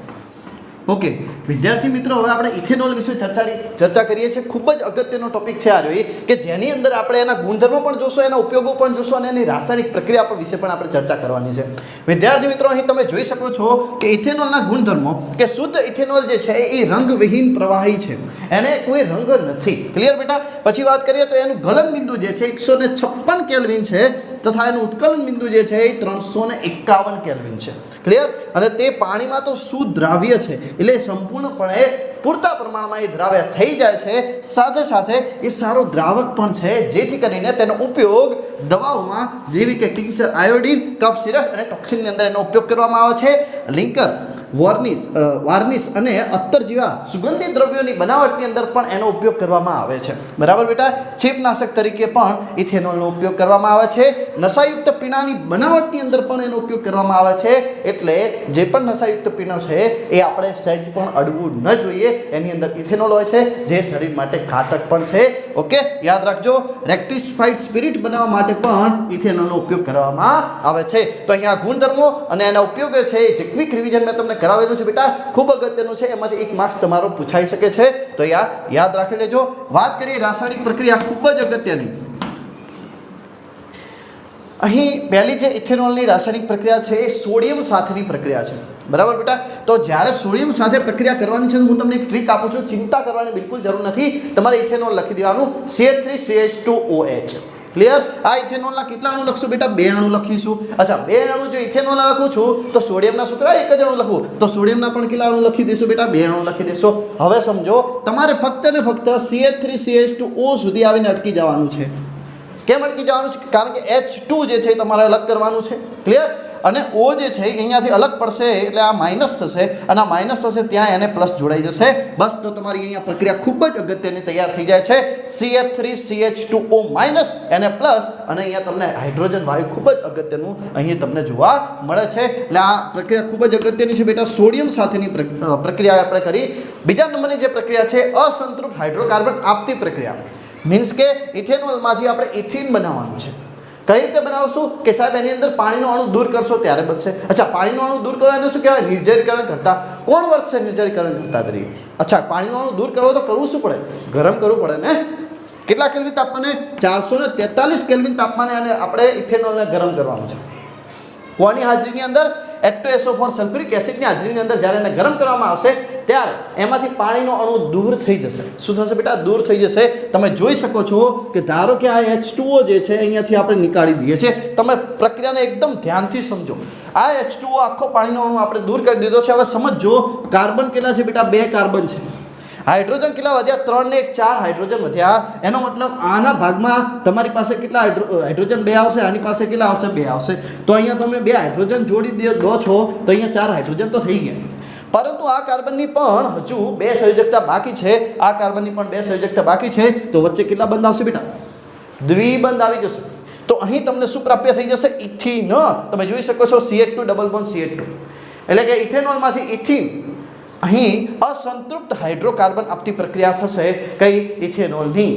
ઓકે વિદ્યાર્થી મિત્રો, હવે આપણે ઇથેનોલ વિશે ચર્ચા કરીએ છીએ. ખૂબ જ અગત્યનો ટોપિક છે આ રહ્યો, કે જેની અંદર આપણે એના ગુણધર્મો પણ જોશું, એના ઉપયોગો પણ જોશું, અને એની રાસાયણિક પ્રક્રિયા વિશે પણ આપણે ચર્ચા કરવાની છે. વિદ્યાર્થી મિત્રો, અહીં તમે જોઈ શકો છો કે ઇથેનોલના ગુણધર્મો, કે શુદ્ધ ઇથેનોલ જે છે એ રંગવિહીન પ્રવાહી છે, એને કોઈ રંગ નથી. ક્લિયર બેટા? પછી વાત કરીએ તો એનું ગલન બિંદુ જે છે 156 કેલ્વિન છે, તથા એનું ઉત્કલન બિંદુ જે છે એ 351 કેલ્વિન છે. ક્લિયર? અને તે પાણીમાં તો સુદ્રાવ્ય છે, એટલે સંપૂર્ણપણે પૂરતા પ્રમાણમાં એ દ્રાવ્ય થઈ જાય છે. સાથે સાથે એ સારો દ્રાવક પણ છે, જેથી કરીને તેનો ઉપયોગ દવાઓમાં જેવી કે ટિંચર, આયોડિન, કફ સિરપ અને ટોક્સિનની અંદર એનો ઉપયોગ કરવામાં આવે છે. લિંકર, વાર્નિશ અને અત્તર જેવા સુગંધિત દ્રવ્યોની બનાવટની અંદર પણ એનો ઉપયોગ કરવામાં આવે છે. બરાબર બેટા? ચેપનાશક તરીકે પણ ઇથેનોલનો ઉપયોગ કરવામાં આવે છે. નશાયુક્ત પીણાની બનાવટની અંદર પણ એનો ઉપયોગ કરવામાં આવે છે. એટલે જે પણ નશાયુક્ત પીણું છે એ આપણે સહેજ પણ અડવું ન જોઈએ. એની અંદર ઇથેનોલ હોય છે, જે શરીર માટે ઘાતક પણ છે. ઓકે, યાદ રાખજો. રેક્ટિફાઈડ સ્પિરિટ બનાવવા માટે પણ ઇથેનોલનો ઉપયોગ કરવામાં આવે છે. તો અહીંયા ગુણધર્મો અને એના ઉપયોગો છે જે ક્વિક રિવિઝન મેં તમને કરાવેલું છે બેટા, ખૂબ અગત્યનું છે. એમાંથી 1 માર્ક્સ તમારો પૂછાઈ શકે છે, તો યાદ રાખી લેજો. વાત કરીએ રાસાયણિક પ્રક્રિયા, ખૂબ જ અગત્યની. અહીં પહેલી જે ઇથેનોલની રાસાયણિક પ્રક્રિયા છે એ સોડિયમ સાથેની પ્રક્રિયા છે. બરાબર બેટા? તો જ્યારે સોડિયમ સાથે પ્રક્રિયા કરવાની છે, હું તમને એક ટ્રીક આપું છું. ચિંતા કરવાની બિલકુલ જરૂર નથી. તમારે ઇથેનોલ લખી દેવાનું, CH3CH2OH. ક્લિયર? આ ઇથેનોલના કેટલા અણુ લખશું બેટા? 2 અણુ લખીશું. અચ્છા, 2 અણુ જો ઇથેનોલના લખું છું તો સોડિયમના શું કરાય? 1 જ અણુ લખવું. તો સોડિયમના પણ કેટલા અણુ લખી દઈશું બેટા? 2 અણુ લખી દઈશું. હવે સમજો, તમારે ફક્ત ને ફક્ત CH3CH2O સુધી આવીને અટકી જવાનું છે. કેમ અટકી જવાનું છે? કારણ કે H2 જે છે તમારે અલગ કરવાનું છે. ક્લિયર? અને O જે છે અહીંયાથી અલગ પડશે એટલે આ માઇનસ થશે, અને આ માઇનસ થશે ત્યાં એને પ્લસ જોડાઈ જશે. બસ, તો તમારી અહીંયા પ્રક્રિયા ખૂબ જ અગત્યની તૈયાર થઈ જાય છે. CH3CH2O માઇનસ એને પ્લસ, અને અહીંયા તમને હાઇડ્રોજન વાયુ ખૂબ જ અગત્યનું અહીં તમને જોવા મળે છે. એટલે આ પ્રક્રિયા ખૂબ જ અગત્યની છે બેટા. સોડિયમ સાથેની પ્રક્રિયા આપણે કરી. બીજા નંબરની જે પ્રક્રિયા છે અસંતૃપ્ત હાઇડ્રોકાર્બન આપતી પ્રક્રિયા. મીન્સ કે ઇથેનોલમાંથી આપણે ઇથિન બનાવવાનું છે. કઈ રીતે બનાવશું કે સાહેબ? એની અંદર પાણીનો અણુ દૂર કરશો ત્યારે બનશે. અચ્છા, પાણીનો અણુ દૂર કરવા એટલે શું કહેવાય? નિર્જલીકરણ કરતા. કોણ વર્તશે નિર્જલીકરણ કરતા તરીકે? અચ્છા, પાણીનો અણુ દૂર કરવો તો કરવું શું પડે? ગરમ કરવું પડે ને. કેટલા કેલ્વિન તાપમાને? 443 કેલ્વિન તાપમાને અને આપણે ઇથેનોલને ગરમ કરવાનું છે. કોની હાજરીની અંદર? H2SO4 સલ્ફ્યુરિક એસિડની હાજરીની અંદર જ્યારે એને ગરમ કરવામાં આવશે ત્યારે એમાંથી પાણીનો અણુ દૂર થઈ જશે. શું થશે બેટા? દૂર થઈ જશે. તમે જોઈ શકો છો કે ધારો કે આ H2O જે છે અહીંયાથી આપણે નીકાળી દઈએ છીએ. તમે પ્રક્રિયાને એકદમ ધ્યાનથી સમજો. આ H2O આખો પાણીનો અણુ આપણે દૂર કરી દીધો છે. હવે સમજો, કાર્બન કેટલા છે બેટા? 2 કાર્બન છે. હાઇડ્રોજન કેટલા વધ્યા? 3 ને 1 4 હાઇડ્રોજન વધ્યા. એનો મતલબ આના ભાગમાં તમારી પાસે કેટલા હાઇડ્રોજન? 2 આવશે. આની પાસે કેટલા આવશે? 2 આવશે. તો અહીંયા તમે 2 હાઇડ્રોજન જોડી દો છો તો અહીંયા 4 હાઇડ્રોજન તો થઈ ગયા. પરંતુ આ કાર્બનની પણ હજુ 2 સંયોજકતા બાકી છે. આ કાર્બનની પણ 2 સંયોજકતા બાકી છે. તો વચ્ચે કેટલા બંધ આવશે બેટા? દ્વિબંધ આવી જશે. તો અહીં તમને શું પ્રાપ્ય થઈ જશે? ઇથિન. તમે જોઈ શકો છો CH2 ડબલ બોન્ડ CH2, એટલે કે ઇથેનોલમાંથી ઇથિન. અહીં અસંતૃપ્ત હાઇડ્રોકાર્બન આપતી પ્રક્રિયા થશે. કઈ? ઇથેનોલની.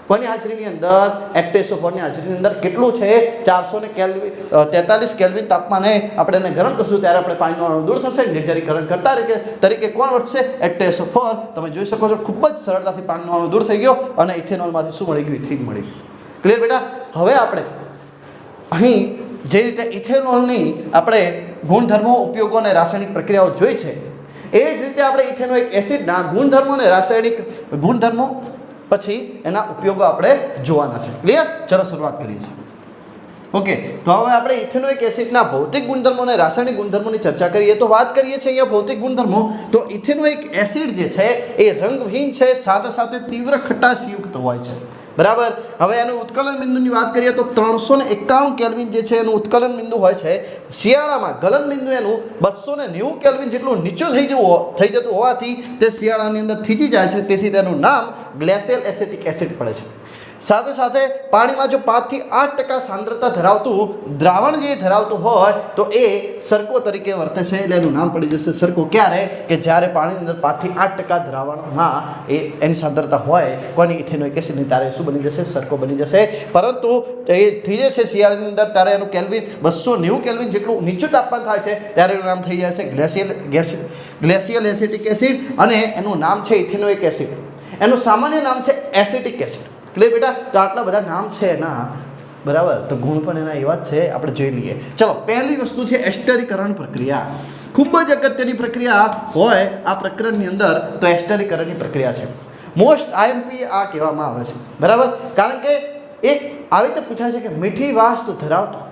કોની હાજરીની અંદર? H2SO4 ની હાજરીની અંદર. કેટલું છે? 443 કેલ્વિન તાપમાને આપણે એને ગરમ કરશું ત્યારે આપણે પાણીનો અણુ દૂર થશે. નિર્જલીકરણ કરતા તરીકે કોણ વધશે? H2SO4. તમે જોઈ શકો છો ખૂબ જ સરળતાથી પાણીનો અણુ દૂર થઈ ગયો અને ઇથેનોલમાંથી શું મળી ગયું? ઇથિન મળી ગયું. ક્લિયર બેટા? હવે આપણે અહીં જે રીતે ઇથેનોલની આપણે ગુણધર્મો, ઉપયોગો અને રાસાયણિક પ્રક્રિયાઓ જોઈ છે, એ જ રીતે આપણે ઇથેનોઇક એસિડના ગુણધર્મો અને રાસાયણિક ગુણધર્મો પછી એના ઉપયોગો આપણે જોવાના છે. ક્લિયર? ચલો શરૂઆત કરીએ છીએ. ઓકે, તો હવે આપણે ઇથેનોઇક એસિડના ભૌતિક ગુણધર્મો અને રાસાયણિક ગુણધર્મોની ચર્ચા કરીએ. તો વાત કરીએ છીએ અહીંયા ભૌતિક ગુણધર્મો. તો ઇથેનોઇક એસિડ જે છે એ રંગહીન છે, સાથે સાથે તીવ્ર ખટાશયુક્ત હોય છે. બરાબર? હવે એનું ઉત્કલન બિંદુની વાત કરીએ તો 391 કેલ્વિન જે છે એનું ઉત્કલન બિંદુ હોય છે. શિયાળામાં ગલન બિંદુ એનું 290 કેલ્વિન જેટલું નીચું થઈ જતું હોવાથી તે શિયાળાની અંદર થીજી જાય છે. તેથી તેનું નામ ગ્લેશિયલ એસિટિક એસિડ પડે છે. સાથે સાથે પાણીમાં જો 5 થી 8% સાંદ્રતા ધરાવતું દ્રાવણ જે ધરાવતું હોય તો એ સરકો તરીકે વર્તે છે. એટલે એનું નામ પડી જશે સરકો. ક્યારે? કે જ્યારે પાણીની અંદર 5 થી 8% દ્રાવણમાં એની સાંદ્રતા હોય કોની? ઇથેનોઇક એસિડની, ત્યારે શું બની જશે? સરકો બની જશે. પરંતુ એ થીજે છે શિયાળાની અંદર ત્યારે એનું કેલ્વિન 290 કેલ્વિન જેટલું નીચું તાપમાન થાય છે ત્યારે એનું નામ થઈ જાય છે ગ્લેશિયલ એસિટિક એસિડ, અને એનું નામ છે ઇથેનોઇક એસિડ. એનું સામાન્ય નામ છે એસિટિક એસિડ. ક્લિયર બેટા? તો આટલા બધા નામ છે એના. બરાબર? તો ગુણ પણ એના એવા જ છે. આપણે જોઈ લઈએ. ચલો, પહેલી વસ્તુ છે એસ્ટરીકરણ પ્રક્રિયા. ખૂબ જ અગત્યની પ્રક્રિયા હોય આ પ્રકરણની અંદર તો એસ્ટરીકરણની પ્રક્રિયા છે. મોસ્ટ IMP આ કહેવામાં આવે છે. બરાબર? કારણ કે એક આવી રીતે પૂછાય છે કે મીઠી વાસ ધરાવતું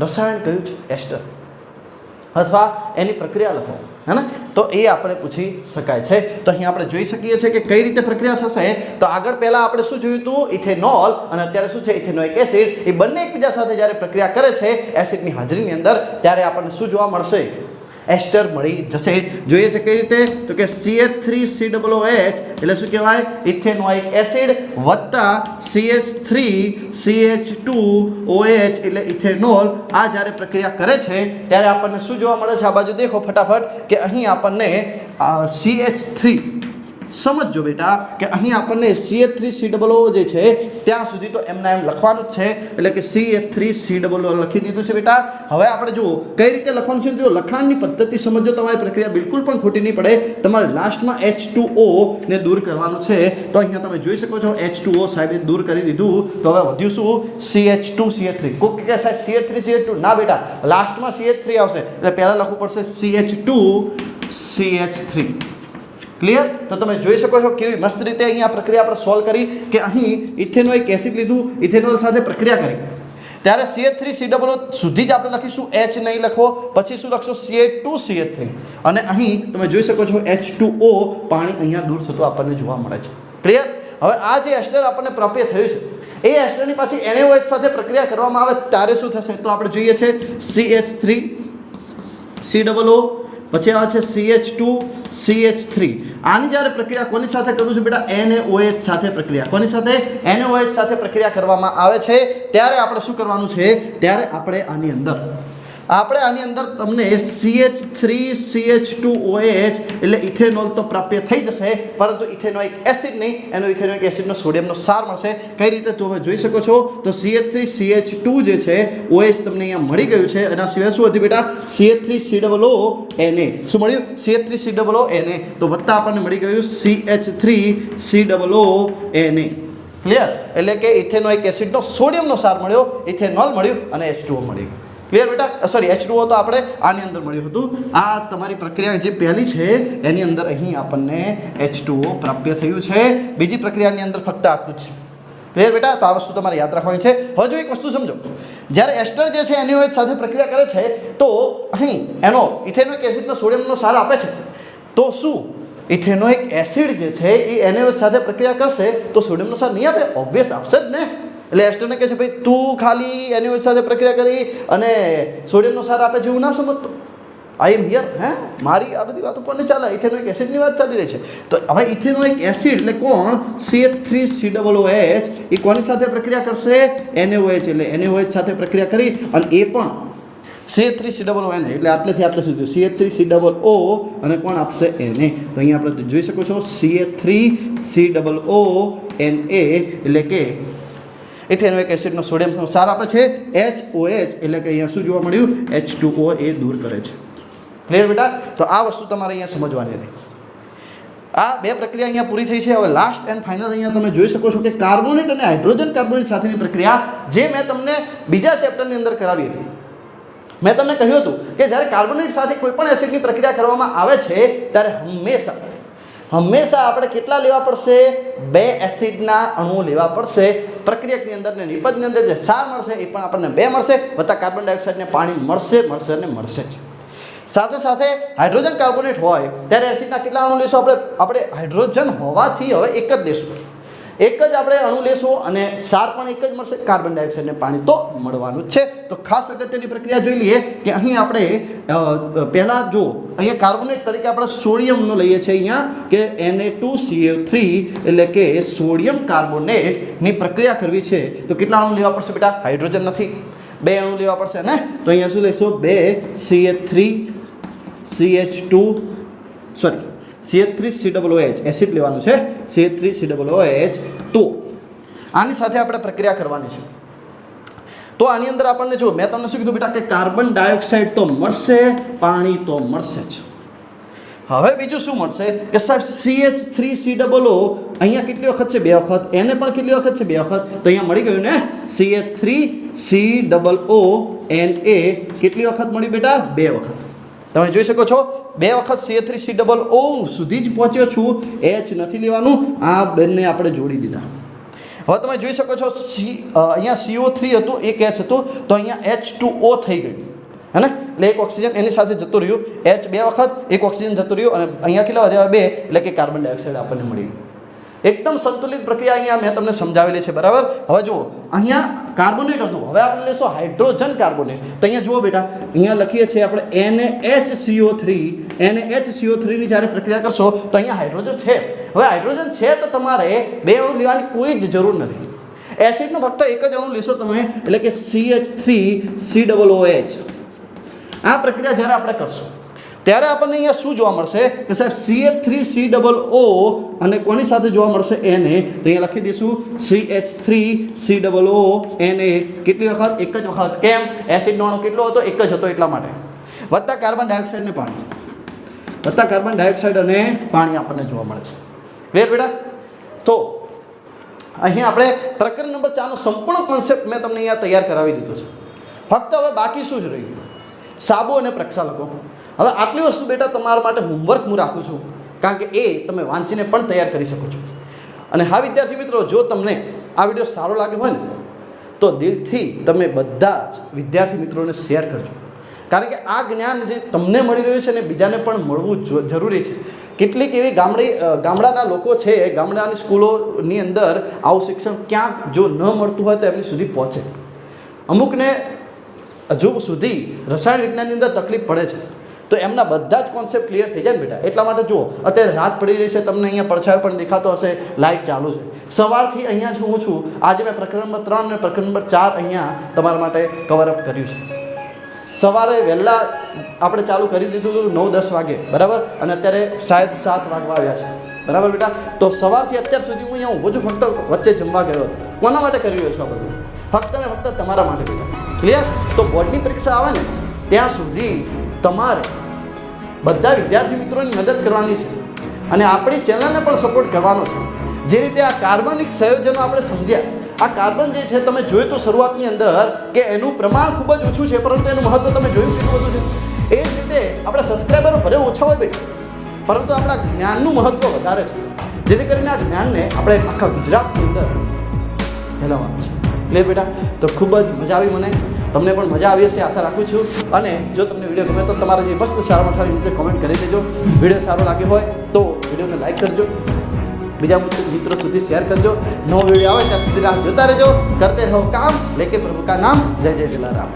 રસાયણ કયું છે? એસ્ટર. અથવા એની પ્રક્રિયા લખો, હે ને? તો એ આપણે પૂછી શકાય છે. તો અહીં આપણે જોઈ શકીએ છીએ કે કઈ રીતે પ્રક્રિયા થશે. તો આગળ પહેલાં આપણે શું જોયું હતું? ઇથેનોલ, અને અત્યારે શું છે? Ethanoic acid. એ બંને એકબીજા સાથે જ્યારે પ્રક્રિયા કરે છે એસિડની હાજરીની અંદર ત્યારે આપણને શું જોવા મળશે? એસ્ટર મળી જશે. જોઈએ છે કઈ રીતે? તો કે CH3COOH એટલે શું કહેવાય? ઇથેનોઇક એસિડ વત્તા CH3CH2OH એટલે ઇથેનોલ. આ જ્યારે પ્રક્રિયા કરે છે ત્યારે આપણને શું જોવા મળે છે? આ બાજુ દેખો ફટાફટ કે અહીં આપણને CH3, સમજો બેટા કે અહીં આપણને CH3COO જે છે ત્યાં સુધી તો એમના એમ લખવાનું જ છે. એટલે કે CH3COO લખી દીધું છે બેટા. હવે આપણે જુઓ કઈ રીતે લખવાનું છે. જો લખાણની પદ્ધતિ સમજો, તમારી પ્રક્રિયા બિલકુલ પણ ખોટી નહીં પડે. તમારે લાસ્ટમાં H2O ને દૂર કરવાનું છે. તો અહીંયા તમે જોઈ શકો છો H2O સાહેબે દૂર કરી દીધું. તો હવે વધ્યું શું? CH2CH3. કોક કે સાહેબ CH3CH2 ના બેટા, લાસ્ટમાં CH3 આવશે એટલે પહેલાં લખવું પડશે CH2CH3. ક્લિયર? તો તમે જોઈ શકો છો કેવી મસ્ત રીતે અહીંયા પ્રક્રિયા આપણે સોલ્વ કરી કે અહીં ઇથેનોઇક એસિડ લીધું, ઇથેનોલ સાથે પ્રક્રિયા કરી, ત્યારે CH3COO સુધી જ આપણે લખીશું, H નહીં લખવો, પછી શું લખશો Ca2CH3, અને અહીં તમે જોઈ શકો છો H2O પાણી અહીંયા દૂર થતું આપણને જોવા મળે છે. ક્લિયર? હવે આ જે એસ્ટર આપણને પ્રાપ્ત થયું છે એ એસ્ટરની પાછી NaOH સાથે પ્રક્રિયા કરવામાં આવે ત્યારે શું થશે? તો આપણે જોઈએ છે CH3COO, પછી આવે છે CH2CH3. આની જ્યારે પ્રક્રિયા કોની સાથે કરું છું બેટા? NaOH સાથે પ્રક્રિયા. કોની સાથે? NaOH સાથે પ્રક્રિયા કરવામાં આવે છે ત્યારે આપણે શું કરવાનું છે? ત્યારે આપણે આની અંદર તમને CH3CH2OH એટલે ઇથેનોલ તો પ્રાપ્ય થઈ જશે, પરંતુ ઇથેનોઇક એસિડ નહીં, એનો ઇથેનોઇક એસિડનો સોડિયમનો સાર મળશે. કઈ રીતે? તમે જોઈ શકો છો તો CH3CH2 જે છે OH તમને અહીંયા મળી ગયું છે. એના સિવાય શું હતું બેટા? CH3COO Na. શું મળ્યું? CH3COO Na. તો વત્તા આપણને મળી ગયું CH3COO Na. ક્લિયર? એટલે કે ઇથેનોઇક એસિડનો સોડિયમનો સાર મળ્યો, ઇથેનોલ મળ્યું અને H2O મળી ગયું. ક્લિયર બેટા? સોરી, H2O તો આપણે આની અંદર મળ્યું હતું. આ તમારી પ્રક્રિયા જે પહેલી છે એની અંદર અહીં આપણને H2O પ્રાપ્ય થયું છે. બીજી પ્રક્રિયાની અંદર ફક્ત આટલું જ છે. ક્લિયર બેટા? તો આ વસ્તુ તમારે યાદ રાખવાની છે. હવે જો એક વસ્તુ સમજો, જ્યારે એસ્ટર જે છે NaOH સાથે પ્રક્રિયા કરે છે તો અહીં એનો ઇથેનોઇક એસિડનો સોડિયમનો સાર આપે છે, તો શું ઇથેનોઇક એસિડ જે છે એ NaOH સાથે પ્રક્રિયા કરશે તો સોડિયમનો સાર નહીં આપે? ઓબ્વિયસ આપશે જ ને. એટલે એસ્ટરને કહે છે ભાઈ તું ખાલી NaOH સાથે પ્રક્રિયા કરી અને સોડિયમનો સાર આપે છે એવું ના સમજતો. આઈ એમ હિયર. મારી આ બધી વાતો પણ ચાલે, ઇથેનોઇક એસિડની વાત ચાલી રહી છે. તો હવે ઇથેનોઇક એસિડ એટલે કોણ? CH3COOH એ કોની સાથે પ્રક્રિયા કરશે? NaOH. એટલે NaOH સાથે પ્રક્રિયા કરી અને એ પણ CH3COO Na. એટલે આટલેથી આટલે સુધી CH3COO અને કોણ આપશે? Na. તો અહીંયા આપણે જોઈ શકો છો CH3COO Na એટલે કે ઇથેનોઇક એસિડનો સોડિયમનો સાર આપે છે. HOH એટલે કે અહીંયા શું જોવા મળ્યું? H2O એ દૂર કરે છે. ક્લિયર બેટા? તો આ વસ્તુ તમારે અહીંયા સમજવાની હતી. આ બે પ્રક્રિયા અહીંયા પૂરી થઈ છે. હવે લાસ્ટ એન્ડ ફાઇનલ અહીંયા તમે જોઈ શકો છો કે કાર્બોનેટ અને હાઇડ્રોજન કાર્બોનેટ સાથેની પ્રક્રિયા જે મેં તમને બીજા ચેપ્ટરની અંદર કરાવી હતી. મેં તમને કહ્યું હતું કે જ્યારે કાર્બોનેટ સાથે કોઈ પણ એસિડની પ્રક્રિયા કરવામાં આવે છે ત્યારે હંમેશા આપણે કેટલા લેવા પડશે? 2 એસિડના અણુઓ લેવા પડશે. પ્રક્રિયકની અંદર ને નિપજની અંદર જે સાર મળશે એ પણ આપણને 2 મળશે, વત્તા કાર્બન ડાયોક્સાઇડને પાણી મળશે જ. સાથે સાથે હાઇડ્રોજન કાર્બોનેટ હોય ત્યારે એસિડના કેટલા અણુ લેશું? આપણે હાઇડ્રોજન હોવાથી હવે એક જ લેશું, એક જ આપણે અણુ લેશું અને સાર પણ એક જ મળશે, કાર્બન ડાયોક્સાઇડને પાણી તો મળવાનું જ છે. તો ખાસ અગત્યની પ્રક્રિયા જોઈ લઈએ કે અહીં આપણે પહેલાં જો અહીંયા કાર્બોનેટ તરીકે આપણે સોડિયમનો લઈએ છીએ અહીંયા કે Na2CO3 એટલે કે સોડિયમ કાર્બોનેટની પ્રક્રિયા કરવી છે તો કેટલા અણુ લેવા પડશે બેટા? હાઇડ્રોજન નથી, 2 અણુ લેવા પડશે ને. તો અહીંયા શું લઈશું? 2CH3COOH એસિડ લેવાનું છે, CH3COOH. તો આની સાથે આપણે પ્રક્રિયા કરવાની છે. તો આની અંદર આપણને જો મેં તમને શું કીધું બેટા કે કાર્બન ડાયોક્સાઇડ તો મળશે, પાણી તો મળશે જ. હવે બીજું શું મળશે કે સાહેબ CH3COO અહીંયા કેટલી વખત છે? 2 વખત. એને પણ કેટલી વખત છે? 2 વખત. તો અહીંયા મળી ગયું ને CH3COO Na કેટલી વખત મળી બેટા? 2 વખત. તમે જોઈ શકો છો 2 વખત CH3COO સુધી જ પહોંચ્યો છું. H નથી લેવાનું, આ બંને આપણે જોડી દીધા. હવે તમે જોઈ શકો છો અહીંયા CO3 હતું, એક H હતું, તો અહીંયા H2O થઈ ગયું હે ને. એટલે એક ઓક્સિજન એની સાથે જતું રહ્યું, H 2 વખત, એક ઓક્સિજન જતું રહ્યું અને અહીંયા કેટલા વધ્યા? 2. એટલે કે કાર્બન ડાયોક્સાઇડ આપણને મળી ગયું. એકદમ સંતુલિત પ્રક્રિયા અહીંયા મેં તમને સમજાવેલી છે, બરાબર. હવે જુઓ અહીંયા કાર્બોનેટ હતું, હવે આપણે લેશું હાઇડ્રોજન કાર્બોનેટ. તો અહીંયા જુઓ બેટા, અહીંયા લખીએ છીએ આપણે NaHCO3 ની જ્યારે પ્રક્રિયા કરશો તો અહીંયા હાઇડ્રોજન છે. હવે હાઇડ્રોજન છે તો તમારે 2 અણુ લેવાની કોઈ જ જરૂર નથી. એસિડનો ફક્ત એક જ અણુ લેશો તમે એટલે કે CH3COOH. આ પ્રક્રિયા જ્યારે આપણે કરશું ત્યારે આપણને અહીંયા શું જોવા મળશે કે સાહેબ CH3COO અને કોની સાથે જોવા મળશે? Na. તો અહીંયા લખી દઈશું CH3COO Na. કેટલી વખત? એક જ વખત. કેમ? એસિડનો અણુ કેટલો હતો? એક જ હતો એટલા માટે. વત્તા કાર્બન ડાયોક્સાઇડ અને પાણી આપણને જોવા મળે છે. ક્લિયર બેટા? તો અહીં આપણે પ્રકરણ નંબર 4 નો સંપૂર્ણ કોન્સેપ્ટ મેં તમને અહીંયા તૈયાર કરાવી દીધો છે. ફક્ત હવે બાકી શું જ રહ્યું? સાબુ અને પ્રક્ષાલકો. હવે આટલી વસ્તુ બેટા તમારા માટે હોમવર્ક હું રાખું છું, કારણ કે એ તમે વાંચીને પણ તૈયાર કરી શકો છો. અને હા વિદ્યાર્થી મિત્રો, જો તમને આ વિડીયો સારો લાગ્યો હોય ને તો દિલથી તમે બધા જ વિદ્યાર્થી મિત્રોને શેર કરજો. કારણ કે આ જ્ઞાન જે તમને મળી રહ્યું છે ને બીજાને પણ મળવું જરૂરી છે. કેટલીક એવી ગામડાના લોકો છે, ગામડાની સ્કૂલોની અંદર આવું શિક્ષણ ક્યાંક જો ન મળતું હોય તો એમની સુધી પહોંચે. અમુકને હજુ સુધી રસાયણ વિજ્ઞાનની અંદર તકલીફ પડે છે તો એમના બધા જ કોન્સેપ્ટ ક્લિયર થઈ જાય ને બેટા. એટલા માટે જુઓ, અત્યારે રાત પડી રહી છે, તમને અહીંયા પડછાયો પણ દેખાતો હશે, લાઇટ ચાલુ છે. સવારથી અહીંયા જ હું છું. આજે મેં પ્રકરણ નંબર 3 અને પ્રકરણ નંબર 4 અહીંયા તમારા માટે કવરઅપ કર્યું છે. સવારે વહેલા આપણે ચાલુ કરી દીધું હતું 9-10 વાગે, બરાબર, અને અત્યારે શાયદ 7 વાગવા આવ્યા છે, બરાબર બેટા. તો સવારથી અત્યાર સુધી હું અહીંયા ઊભો છું, ફક્ત વચ્ચે જમવા ગયો હતો. કોના માટે કરી રહ્યો છું આ બધું? ફક્ત ને ફક્ત તમારા માટે બેટા. ક્લિયર? તો બોર્ડની પરીક્ષા આવે ને ત્યાં સુધી તમારે બધા વિદ્યાર્થી મિત્રોની મદદ કરવાની છે અને આપણી ચેનલને પણ સપોર્ટ કરવાનો છે. જે રીતે આ કાર્બનિક સંયોજનો આપણે સમજ્યા, આ કાર્બન જે છે તમે જોયું તો શરૂઆતની અંદર કે એનું પ્રમાણ ખૂબ જ ઓછું છે, પરંતુ એનું મહત્વ તમે જોયું કેટલું બધું છે. એ જ રીતે આપણા સબસ્ક્રાઈબરો ભલે ઓછા હોય બેટા, પરંતુ આપણા જ્ઞાનનું મહત્વ વધારે છે. જેથી કરીને આ જ્ઞાનને આપણે આખા ગુજરાતની અંદર ફેલાવવાનું છે. ક્લિયર બેટા? તો ખૂબ જ મજા આવી મને, તમને પણ મજા આવી હશે આશા રાખું છું. અને જો તમને વિડીયો ગમે તો તમારે જે મસ્ત સારામાં સારી નીચે કોમેન્ટ કરી દેજો. વિડીયો સારો લાગ્યો હોય તો વિડીયોને લાઈક કરજો, બીજા મિત્રો સુધી શેર કરજો. નવો વિડીયો આવે ત્યાં સુધી રાહ જોતા રહેજો. કરતે રહો કામ, લેકે પ્રભુ કા નામ. જય જય જલારામ.